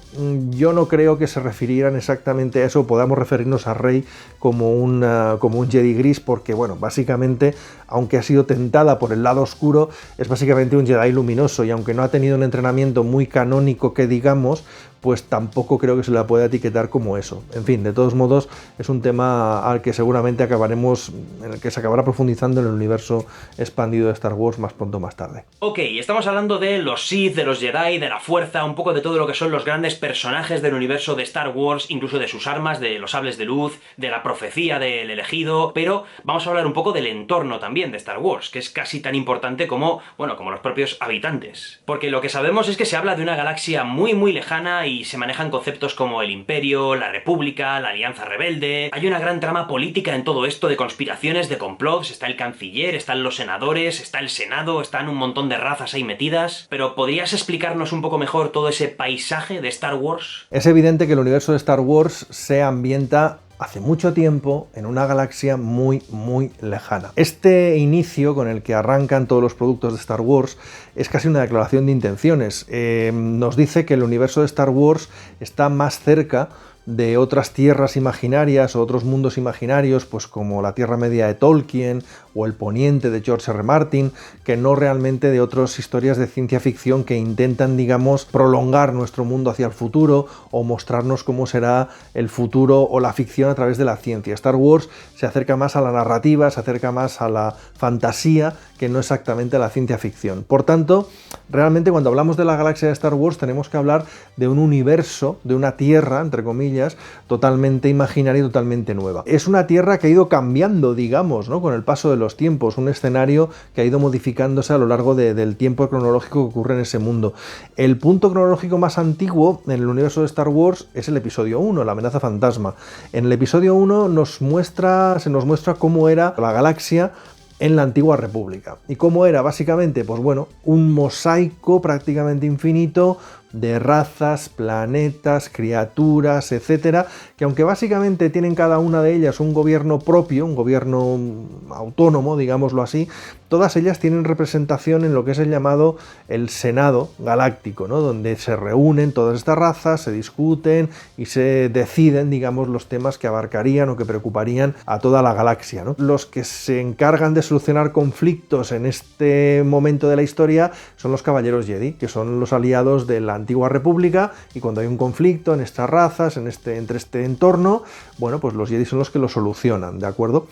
yo no creo que se refirieran exactamente a eso, podamos referirnos a Rey como un Jedi gris, porque, bueno, básicamente, aunque ha sido tentada por el lado oscuro, es básicamente un Jedi luminoso, y aunque no ha tenido un entrenamiento muy canónico que digamos, pues tampoco creo que se la pueda etiquetar como eso. En fin, de todos modos, es un tema al que seguramente en el que se acabará profundizando en el universo expandido de Star Wars más pronto o más tarde. Ok, estamos hablando de los Sith, de los Jedi, de la Fuerza, un poco de todo lo que son los grandes personajes del universo de Star Wars, incluso de sus armas, de los sables de luz, de la profecía del elegido, pero vamos a hablar un poco del entorno también de Star Wars, que es casi tan importante como, bueno, como los propios habitantes. Porque lo que sabemos es que se habla de una galaxia muy muy lejana y se manejan conceptos como el Imperio, la República, la Alianza Rebelde. Hay una gran trama política en todo esto de conspiraciones, de complots, está el canciller, están los senadores, está el Senado, están un montón de razas ahí metidas. Pero ¿podrías explicarnos un poco mejor todo ese paisaje de Star Wars? Es evidente que el universo de Star Wars se ambienta hace mucho tiempo en una galaxia muy muy lejana. Este inicio con el que arrancan todos los productos de Star Wars es casi una declaración de intenciones. Nos dice que el universo de Star Wars está más cerca de otras tierras imaginarias o otros mundos imaginarios, pues como la Tierra Media de Tolkien o el Poniente de George R. Martin, que no realmente de otras historias de ciencia ficción que intentan, digamos, prolongar nuestro mundo hacia el futuro o mostrarnos cómo será el futuro o la ficción a través de la ciencia. Star Wars se acerca más a la narrativa, se acerca más a la fantasía que no exactamente a la ciencia ficción. Por tanto, realmente cuando hablamos de la galaxia de Star Wars tenemos que hablar de un universo, de una tierra, entre comillas, totalmente imaginaria y totalmente nueva. Es una tierra que ha ido cambiando, digamos, ¿no?, con el paso de los tiempos, un escenario que ha ido modificándose a lo largo del tiempo cronológico que ocurre en ese mundo. El punto cronológico más antiguo en el universo de Star Wars es el episodio 1, la amenaza fantasma. En el episodio 1 se nos muestra cómo era la galaxia en la antigua república. ¿Y cómo era? Básicamente, pues bueno, un mosaico prácticamente infinito de razas, planetas, criaturas, etcétera, que aunque básicamente tienen cada una de ellas un gobierno propio, un gobierno autónomo, digámoslo así, todas ellas tienen representación en lo que es el llamado el Senado Galáctico, ¿no?, donde se reúnen todas estas razas, se discuten y se deciden, digamos, los temas que abarcarían o que preocuparían a toda la galaxia, ¿no? Los que se encargan de solucionar conflictos en este momento de la historia son los Caballeros Jedi, que son los aliados de la antigua república, y cuando hay un conflicto en estas razas, entre este entorno, bueno, pues los Jedi son los que lo solucionan, ¿de acuerdo?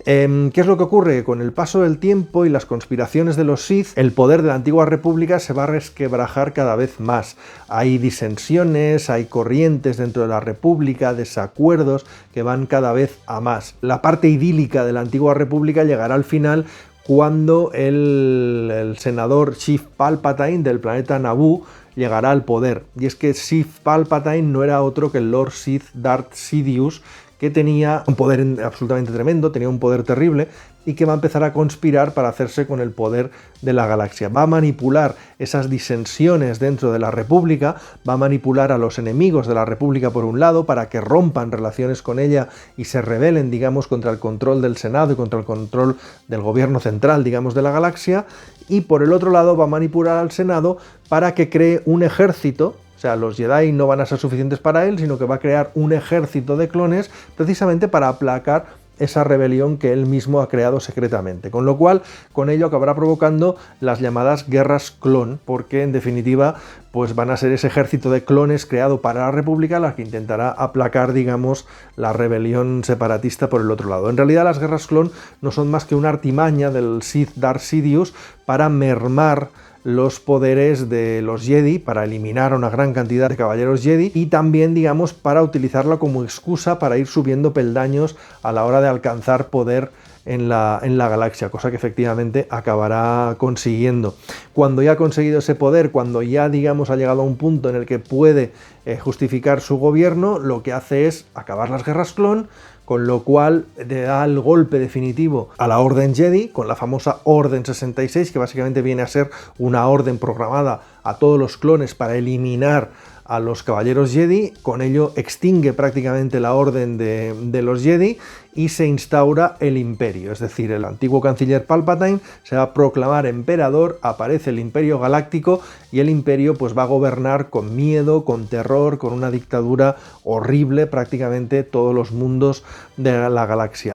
¿Qué es lo que ocurre? Con el paso del tiempo y las conspiraciones de los Sith, el poder de la antigua república se va a resquebrajar cada vez más. Hay disensiones, hay corrientes dentro de la república, desacuerdos que van cada vez a más. La parte idílica de la antigua república llegará al final cuando el senador Sheev Palpatine del planeta Naboo llegará al poder. Y es que Sheev Palpatine no era otro que el Lord Sith Darth Sidious, que tenía un poder absolutamente tremendo, tenía un poder terrible, y que va a empezar a conspirar para hacerse con el poder de la galaxia. Va a manipular esas disensiones dentro de la República, va a manipular a los enemigos de la República por un lado para que rompan relaciones con ella y se rebelen, digamos, contra el control del Senado y contra el control del gobierno central, digamos, de la galaxia, y por el otro lado va a manipular al Senado para que cree un ejército. O sea, los Jedi no van a ser suficientes para él, sino que va a crear un ejército de clones precisamente para aplacar esa rebelión que él mismo ha creado secretamente. Con lo cual, con ello acabará provocando las llamadas guerras clon, porque en definitiva pues van a ser ese ejército de clones creado para la República la que intentará aplacar, digamos, la rebelión separatista por el otro lado. En realidad las guerras clon no son más que una artimaña del Sith Darth Sidious para mermar los poderes de los Jedi, para eliminar a una gran cantidad de caballeros Jedi y también, digamos, para utilizarla como excusa para ir subiendo peldaños a la hora de alcanzar poder en la galaxia, cosa que efectivamente acabará consiguiendo. Cuando ya ha conseguido ese poder, cuando ya, digamos, ha llegado a un punto en el que puede justificar su gobierno, lo que hace es acabar las guerras clon, con lo cual le da el golpe definitivo a la Orden Jedi, con la famosa Orden 66, que básicamente viene a ser una orden programada a todos los clones para eliminar a los caballeros Jedi. Con ello extingue prácticamente la orden de los Jedi y se instaura el Imperio, es decir, el antiguo canciller Palpatine se va a proclamar emperador, aparece el Imperio Galáctico y el Imperio pues va a gobernar con miedo, con terror, con una dictadura horrible prácticamente todos los mundos de la galaxia.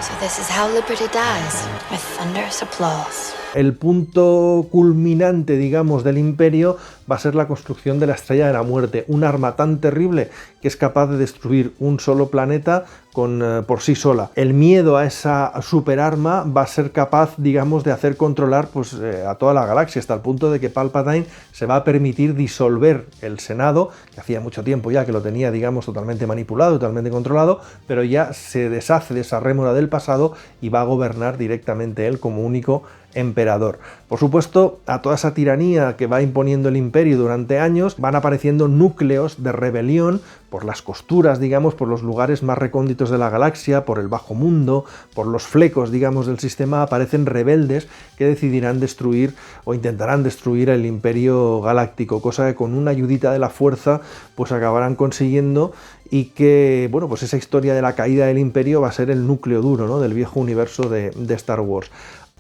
So this is how liberty dies, with thunderous applause. El punto culminante, digamos, del Imperio va a ser la construcción de la Estrella de la Muerte, un arma tan terrible que es capaz de destruir un solo planeta por sí sola. El miedo a esa superarma va a ser capaz, digamos, de hacer controlar pues, a toda la galaxia, hasta el punto de que Palpatine se va a permitir disolver el Senado, que hacía mucho tiempo ya que lo tenía, digamos, totalmente manipulado, totalmente controlado, pero ya se deshace de esa rémora del pasado y va a gobernar directamente él como único emperador. Por supuesto, a toda esa tiranía que va imponiendo el Imperio durante años, van apareciendo núcleos de rebelión por las costuras, digamos, por los lugares más recónditos de la galaxia, por el bajo mundo, por los flecos, digamos, del sistema, aparecen rebeldes que decidirán destruir o intentarán destruir el Imperio Galáctico, cosa que con una ayudita de la fuerza pues acabarán consiguiendo, y que, bueno, pues esa historia de la caída del Imperio va a ser el núcleo duro, ¿no?, del viejo universo de Star Wars.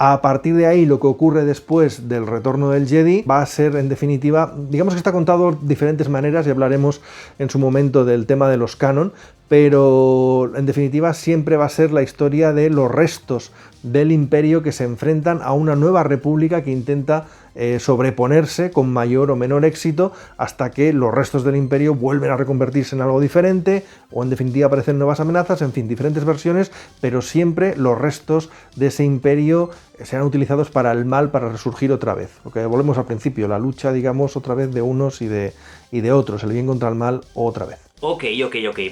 A partir de ahí, lo que ocurre después del retorno del Jedi va a ser, en definitiva, digamos que está contado de diferentes maneras y hablaremos en su momento del tema de los canon, pero en definitiva siempre va a ser la historia de los restos del Imperio que se enfrentan a una nueva república que intenta sobreponerse con mayor o menor éxito hasta que los restos del Imperio vuelven a reconvertirse en algo diferente o en definitiva aparecen nuevas amenazas, en fin, diferentes versiones, pero siempre los restos de ese Imperio serán utilizados para el mal, para resurgir otra vez. Porque volvemos al principio, la lucha, digamos, otra vez de unos y de otros, el bien contra el mal otra vez. Ok,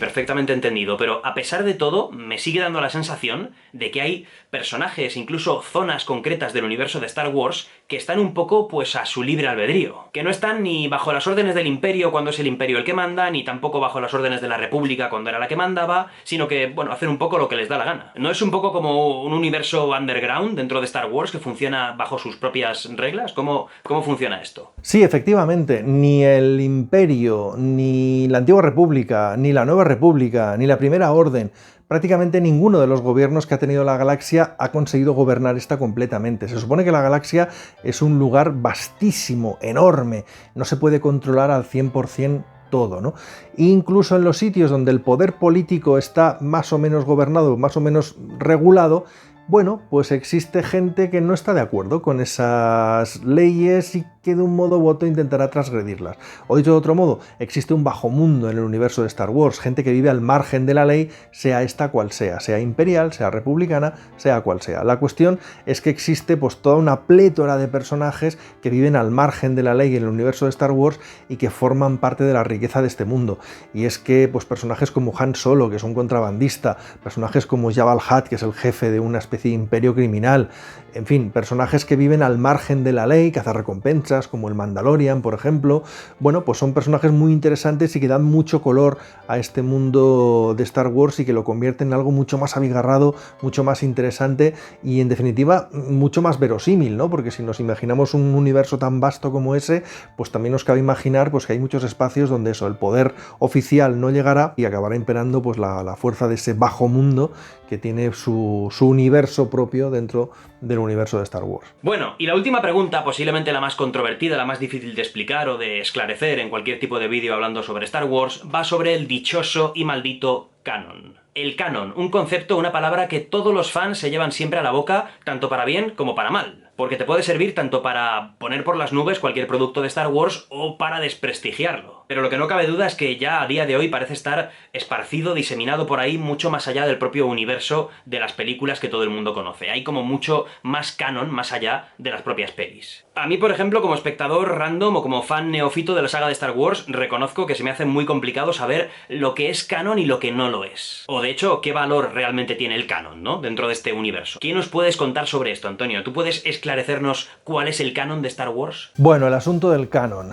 perfectamente entendido, pero a pesar de todo, me sigue dando la sensación de que hay personajes, incluso zonas concretas del universo de Star Wars, que están un poco, pues, a su libre albedrío. Que no están ni bajo las órdenes del Imperio cuando es el Imperio el que manda, ni tampoco bajo las órdenes de la República cuando era la que mandaba, sino que, bueno, hacen un poco lo que les da la gana. ¿No es un poco como un universo underground dentro de Star Wars que funciona bajo sus propias reglas? ¿Cómo funciona esto? Sí, efectivamente, ni el Imperio, ni la Antigua República, ni la Nueva República, ni la Primera Orden, prácticamente ninguno de los gobiernos que ha tenido la galaxia ha conseguido gobernar esta completamente. Se supone que la galaxia es un lugar vastísimo, enorme, no se puede controlar al 100% todo, ¿no? Incluso en los sitios donde el poder político está más o menos gobernado, más o menos regulado, bueno, pues existe gente que no está de acuerdo con esas leyes y que de un modo u otro intentará transgredirlas. O dicho de otro modo, existe un bajo mundo en el universo de Star Wars, gente que vive al margen de la ley, sea esta cual sea imperial, sea republicana, sea cual sea. La cuestión es que existe pues toda una plétora de personajes que viven al margen de la ley en el universo de Star Wars y que forman parte de la riqueza de este mundo. Y es que pues personajes como Han Solo, que es un contrabandista, personajes como Jabba el Hutt, que es el jefe de una especie de imperio criminal, en fin, personajes que viven al margen de la ley, cazarrecompensas, como el Mandalorian, por ejemplo, bueno, pues son personajes muy interesantes y que dan mucho color a este mundo de Star Wars y que lo convierten en algo mucho más abigarrado, mucho más interesante y, en definitiva, mucho más verosímil, ¿no? Porque si nos imaginamos un universo tan vasto como ese, pues también nos cabe imaginar pues, que hay muchos espacios donde eso, el poder oficial no llegará y acabará imperando pues, la fuerza de ese bajo mundo que tiene su universo propio dentro del universo de Star Wars. Bueno, y la última pregunta, posiblemente la más controvertida, la más difícil de explicar o de esclarecer en cualquier tipo de vídeo hablando sobre Star Wars, va sobre el dichoso y maldito canon. El canon, un concepto, una palabra que todos los fans se llevan siempre a la boca, tanto para bien como para mal. Porque te puede servir tanto para poner por las nubes cualquier producto de Star Wars o para desprestigiarlo. Pero lo que no cabe duda es que ya a día de hoy parece estar esparcido, diseminado por ahí mucho más allá del propio universo de las películas que todo el mundo conoce. Hay como mucho más canon más allá de las propias pelis. A mí, por ejemplo, como espectador random o como fan neófito de la saga de Star Wars, reconozco que se me hace muy complicado saber lo que es canon y lo que no lo es. O de hecho, qué valor realmente tiene el canon, ¿no? Dentro de este universo. ¿Qué nos puedes contar sobre esto, Antonio? ¿Tú puedes esclarecernos cuál es el canon de Star Wars? Bueno, el asunto del canon.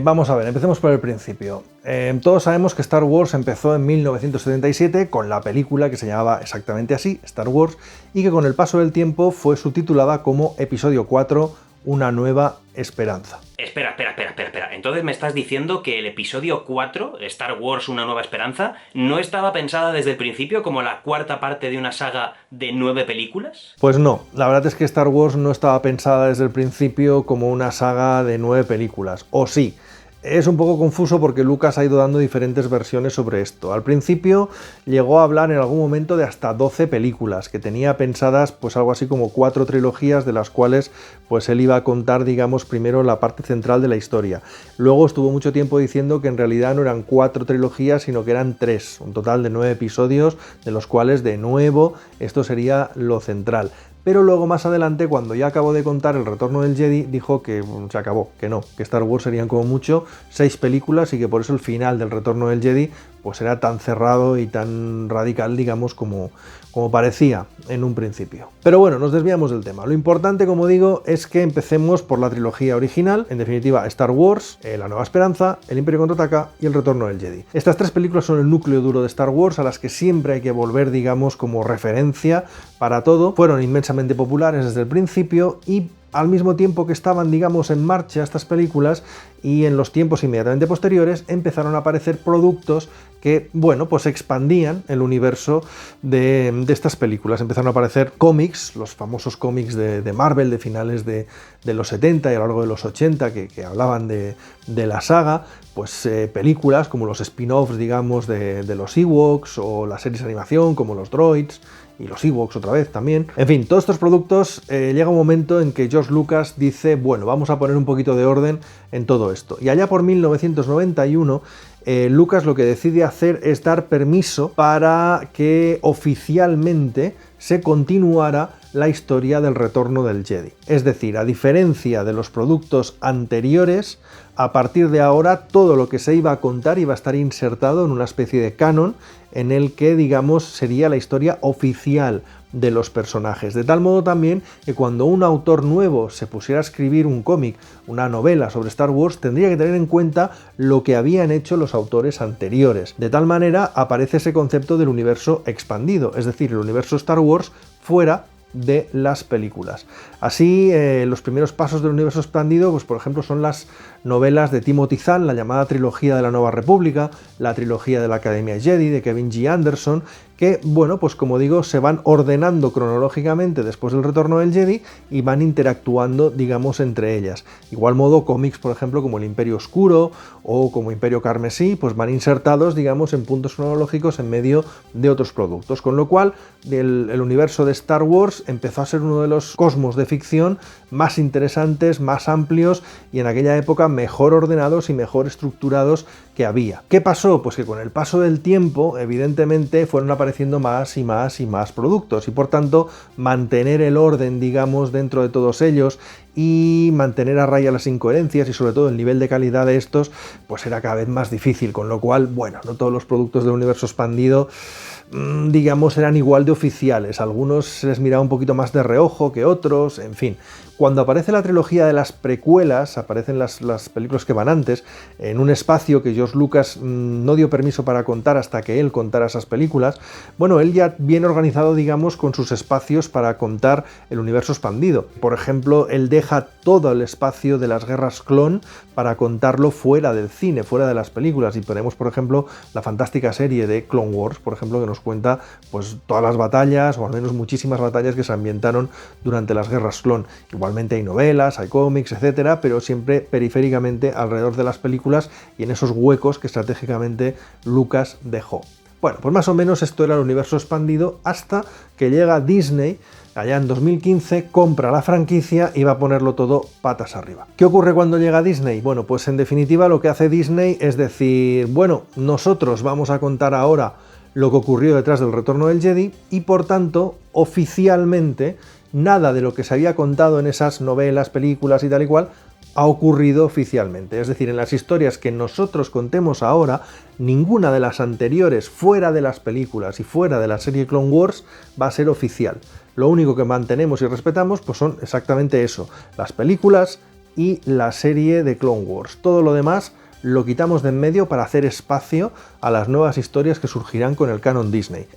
Vamos a ver, empecemos por el principio. Todos sabemos que Star Wars empezó en 1977 con la película que se llamaba exactamente así, Star Wars, y que con el paso del tiempo fue subtitulada como Episodio 4, Una nueva esperanza. Espera. Entonces me estás diciendo que el episodio 4, Star Wars Una nueva esperanza, no estaba pensada desde el principio como la cuarta parte de una saga de 9 películas? Pues no, la verdad es que Star Wars no estaba pensada desde el principio como una saga de 9 películas, o sí. Es un poco confuso porque Lucas ha ido dando diferentes versiones sobre esto. Al principio llegó a hablar en algún momento de hasta 12 películas, que tenía pensadas pues algo así como 4 trilogías, de las cuales pues él iba a contar, digamos, primero la parte central de la historia. Luego estuvo mucho tiempo diciendo que en realidad no eran 4 trilogías, sino que eran 3, un total de 9 episodios, de los cuales de nuevo esto sería lo central. Pero luego más adelante, cuando ya acabó de contar El Retorno del Jedi, dijo que se acabó, que no, que Star Wars serían como mucho 6 películas y que por eso el final del Retorno del Jedi pues era tan cerrado y tan radical, digamos, como parecía en un principio. Pero bueno, nos desviamos del tema. Lo importante, como digo, es que empecemos por la trilogía original, en definitiva Star Wars, La Nueva Esperanza, El Imperio Contraataca y El Retorno del Jedi. Estas 3 películas son el núcleo duro de Star Wars, a las que siempre hay que volver, digamos, como referencia para todo. Fueron inmensamente populares desde el principio y al mismo tiempo que estaban, digamos, en marcha estas películas, y en los tiempos inmediatamente posteriores empezaron a aparecer productos que, bueno, pues expandían el universo de estas películas. Empezaron a aparecer cómics, los famosos cómics de Marvel de finales de los 70 y a lo largo de los 80 que hablaban de la saga, pues películas como los spin-offs, digamos, de los Ewoks, o las series de animación como los Droids y los Ewoks otra vez también. En fin, todos estos productos llega un momento en que George Lucas dice, bueno, vamos a poner un poquito de orden en todo esto. Y allá por 1991, Lucas lo que decide hacer es dar permiso para que oficialmente se continuara la historia del Retorno del Jedi. Es decir, a diferencia de los productos anteriores, a partir de ahora todo lo que se iba a contar iba a estar insertado en una especie de canon en el que, digamos, sería la historia oficial de los personajes. De tal modo también que cuando un autor nuevo se pusiera a escribir un cómic, una novela sobre Star Wars, tendría que tener en cuenta lo que habían hecho los autores anteriores. De tal manera aparece ese concepto del universo expandido, es decir, el universo Star Wars fuera de las películas. Así, los primeros pasos del universo expandido, pues por ejemplo, son las novelas de Timothy Zahn, la llamada trilogía de la Nueva República, la trilogía de la Academia Jedi de Kevin G. Anderson, que, bueno, pues como digo, se van ordenando cronológicamente después del Retorno del Jedi y van interactuando, digamos, entre ellas. Igual modo, cómics, por ejemplo, como El Imperio Oscuro o como Imperio Carmesí, pues van insertados, digamos, en puntos cronológicos en medio de otros productos. Con lo cual, el universo de Star Wars empezó a ser uno de los cosmos de ficción más interesantes, más amplios y en aquella época mejor ordenados y mejor estructurados que había. ¿Qué pasó? Pues que con el paso del tiempo, evidentemente, fueron apareciendo más y más y más productos y por tanto mantener el orden, digamos, dentro de todos ellos y mantener a raya las incoherencias y sobre todo el nivel de calidad de estos, pues era cada vez más difícil, con lo cual, bueno, no todos los productos del universo expandido, digamos, eran igual de oficiales. Algunos se les miraba un poquito más de reojo que otros, en fin. Cuando aparece la trilogía de las precuelas, aparecen las películas que van antes, en un espacio que George Lucas no dio permiso para contar hasta que él contara esas películas. Bueno, él ya viene organizado, digamos, con sus espacios para contar el universo expandido. Por ejemplo, él deja todo el espacio de las guerras clon para contarlo fuera del cine, fuera de las películas. Y tenemos, por ejemplo, la fantástica serie de Clone Wars, por ejemplo, que nos cuenta pues todas las batallas, o al menos muchísimas batallas que se ambientaron durante las guerras clon. Igualmente hay novelas, hay cómics, etcétera, pero siempre periféricamente alrededor de las películas y en esos huecos que estratégicamente Lucas dejó. Bueno, pues más o menos esto era el universo expandido hasta que llega Disney, allá en 2015, compra la franquicia y va a ponerlo todo patas arriba. ¿Qué ocurre cuando llega Disney? Bueno, pues en definitiva lo que hace Disney es decir, bueno, nosotros vamos a contar ahora lo que ocurrió detrás del Retorno del Jedi y por tanto, oficialmente, nada de lo que se había contado en esas novelas, películas y tal y cual ha ocurrido oficialmente. Es decir, en las historias que nosotros contemos ahora, ninguna de las anteriores, fuera de las películas y fuera de la serie Clone Wars, va a ser oficial. Lo único que mantenemos y respetamos pues son exactamente eso, las películas y la serie de Clone Wars. Todo lo demás lo quitamos de en medio para hacer espacio a las nuevas historias que surgirán con el canon Disney.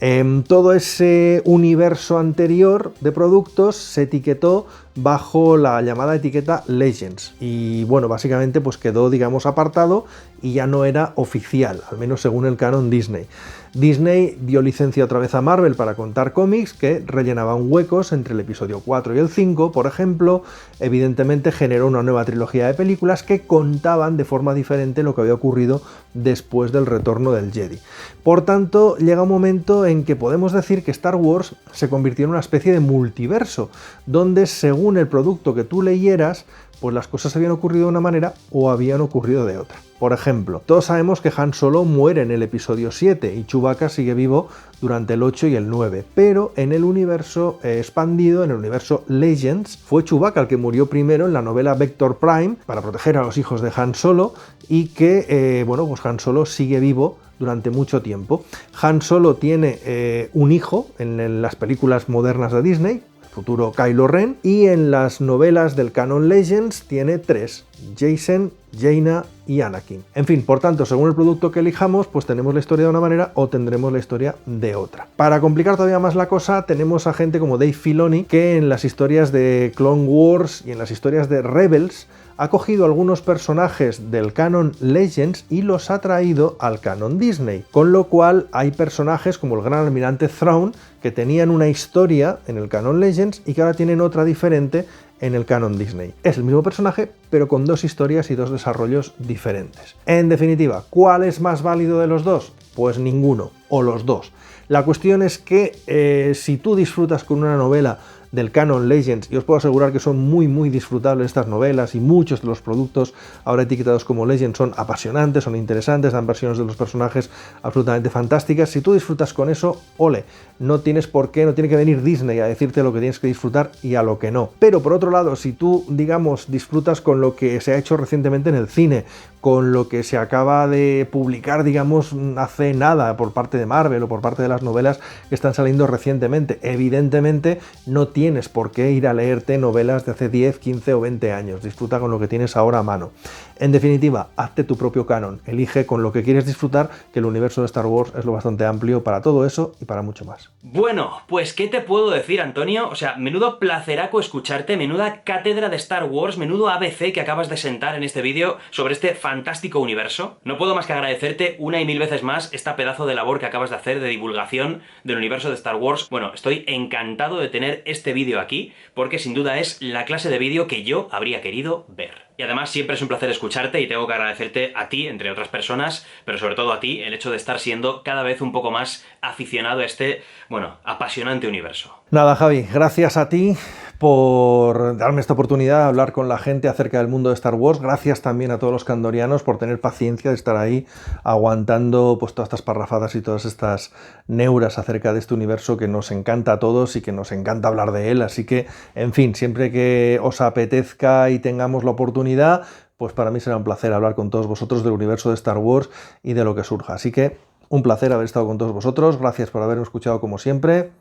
Todo ese universo anterior de productos se etiquetó bajo la llamada etiqueta Legends y bueno, básicamente pues quedó, digamos, apartado y ya no era oficial, al menos según el canon Disney. Disney dio licencia otra vez a Marvel para contar cómics que rellenaban huecos entre el episodio 4 y el 5, por ejemplo. Evidentemente generó una nueva trilogía de películas que contaban de forma diferente lo que había ocurrido después del retorno del Jedi. Por tanto, llega un momento en que podemos decir que Star Wars se convirtió en una especie de multiverso, donde según el producto que tú leyeras, pues las cosas habían ocurrido de una manera o habían ocurrido de otra. Por ejemplo, todos sabemos que Han Solo muere en el episodio 7 y Chewbacca sigue vivo durante el 8 y el 9, pero en el universo expandido, en el universo Legends, fue Chewbacca el que murió primero en la novela Vector Prime para proteger a los hijos de Han Solo y que, bueno, pues Han Solo sigue vivo durante mucho tiempo. Han Solo tiene un hijo en las películas modernas de Disney, futuro Kylo Ren, y en las novelas del canon Legends tiene 3, Jacen, Jaina y Anakin. En fin, por tanto, según el producto que elijamos, pues tenemos la historia de una manera o tendremos la historia de otra. Para complicar todavía más la cosa, tenemos a gente como Dave Filoni, que en las historias de Clone Wars y en las historias de Rebels ha cogido algunos personajes del canon Legends y los ha traído al canon Disney, con lo cual hay personajes como el Gran Almirante Thrawn que tenían una historia en el canon Legends y que ahora tienen otra diferente en el canon Disney. Es el mismo personaje, pero con dos historias y dos desarrollos diferentes. En definitiva, ¿cuál es más válido de los dos? Pues ninguno, o los dos. La cuestión es que si tú disfrutas con una novela del canon Legends, y os puedo asegurar que son muy disfrutables estas novelas y muchos de los productos ahora etiquetados como Legends son apasionantes, son interesantes, dan versiones de los personajes absolutamente fantásticas. Si tú disfrutas con eso, ole, no tienes por qué, no tiene que venir Disney a decirte lo que tienes que disfrutar y a lo que no. Pero por otro lado, si tú, digamos, disfrutas con lo que se ha hecho recientemente en el cine, con lo que se acaba de publicar, digamos, hace nada por parte de Marvel o por parte de las novelas que están saliendo recientemente, evidentemente no tienes por qué ir a leerte novelas de hace 10, 15 o 20 años. Disfruta con lo que tienes ahora a mano. En definitiva, hazte tu propio canon. Elige con lo que quieres disfrutar, que el universo de Star Wars es lo bastante amplio para todo eso y para mucho más. Bueno, pues ¿qué te puedo decir, Antonio? O sea, menudo placeraco escucharte, menuda cátedra de Star Wars, menudo ABC que acabas de sentar en este vídeo sobre este fantástico universo. No puedo más que agradecerte una y mil veces más esta pedazo de labor que acabas de hacer de divulgación del universo de Star Wars. Bueno, estoy encantado de tener este vídeo aquí, porque sin duda es la clase de vídeo que yo habría querido ver. Y además siempre es un placer escucharte y tengo que agradecerte a ti, entre otras personas, pero sobre todo a ti, el hecho de estar siendo cada vez un poco más aficionado a este, bueno, apasionante universo. Nada, Javi, gracias a ti por darme esta oportunidad de hablar con la gente acerca del mundo de Star Wars. Gracias también a todos los candorianos por tener paciencia de estar ahí aguantando pues todas estas parrafadas y todas estas neuras acerca de este universo que nos encanta a todos y que nos encanta hablar de él. Así que, en fin, siempre que os apetezca y tengamos la oportunidad, pues para mí será un placer hablar con todos vosotros del universo de Star Wars y de lo que surja. Así que un placer haber estado con todos vosotros. Gracias por haberme escuchado como siempre.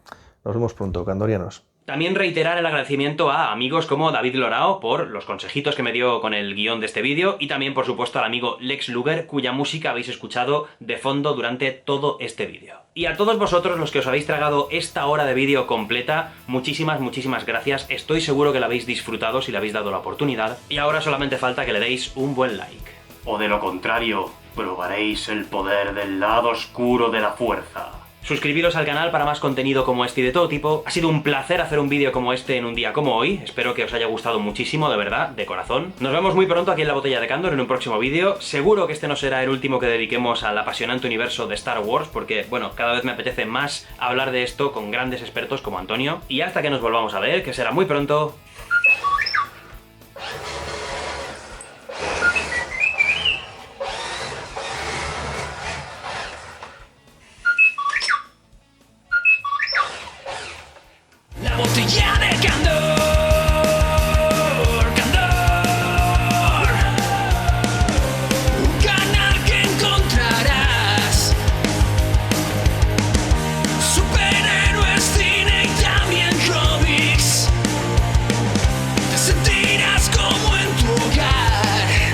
Nos vemos pronto, candorianos. También reiterar el agradecimiento a amigos como David Lorao por los consejitos que me dio con el guión de este vídeo y también, por supuesto, al amigo Lex Luger, cuya música habéis escuchado de fondo durante todo este vídeo. Y a todos vosotros, los que os habéis tragado esta hora de vídeo completa, muchísimas gracias. Estoy seguro que la habéis disfrutado si le habéis dado la oportunidad. Y ahora solamente falta que le deis un buen like. O de lo contrario, probaréis el poder del lado oscuro de la fuerza. Suscribiros al canal para más contenido como este y de todo tipo. Ha sido un placer hacer un vídeo como este en un día como hoy. Espero que os haya gustado muchísimo, de verdad, de corazón. Nos vemos muy pronto aquí en La Botella de Candor en un próximo vídeo. Seguro que este no será el último que dediquemos al apasionante universo de Star Wars, porque, bueno, cada vez me apetece más hablar de esto con grandes expertos como Antonio. Y hasta que nos volvamos a ver, que será muy pronto,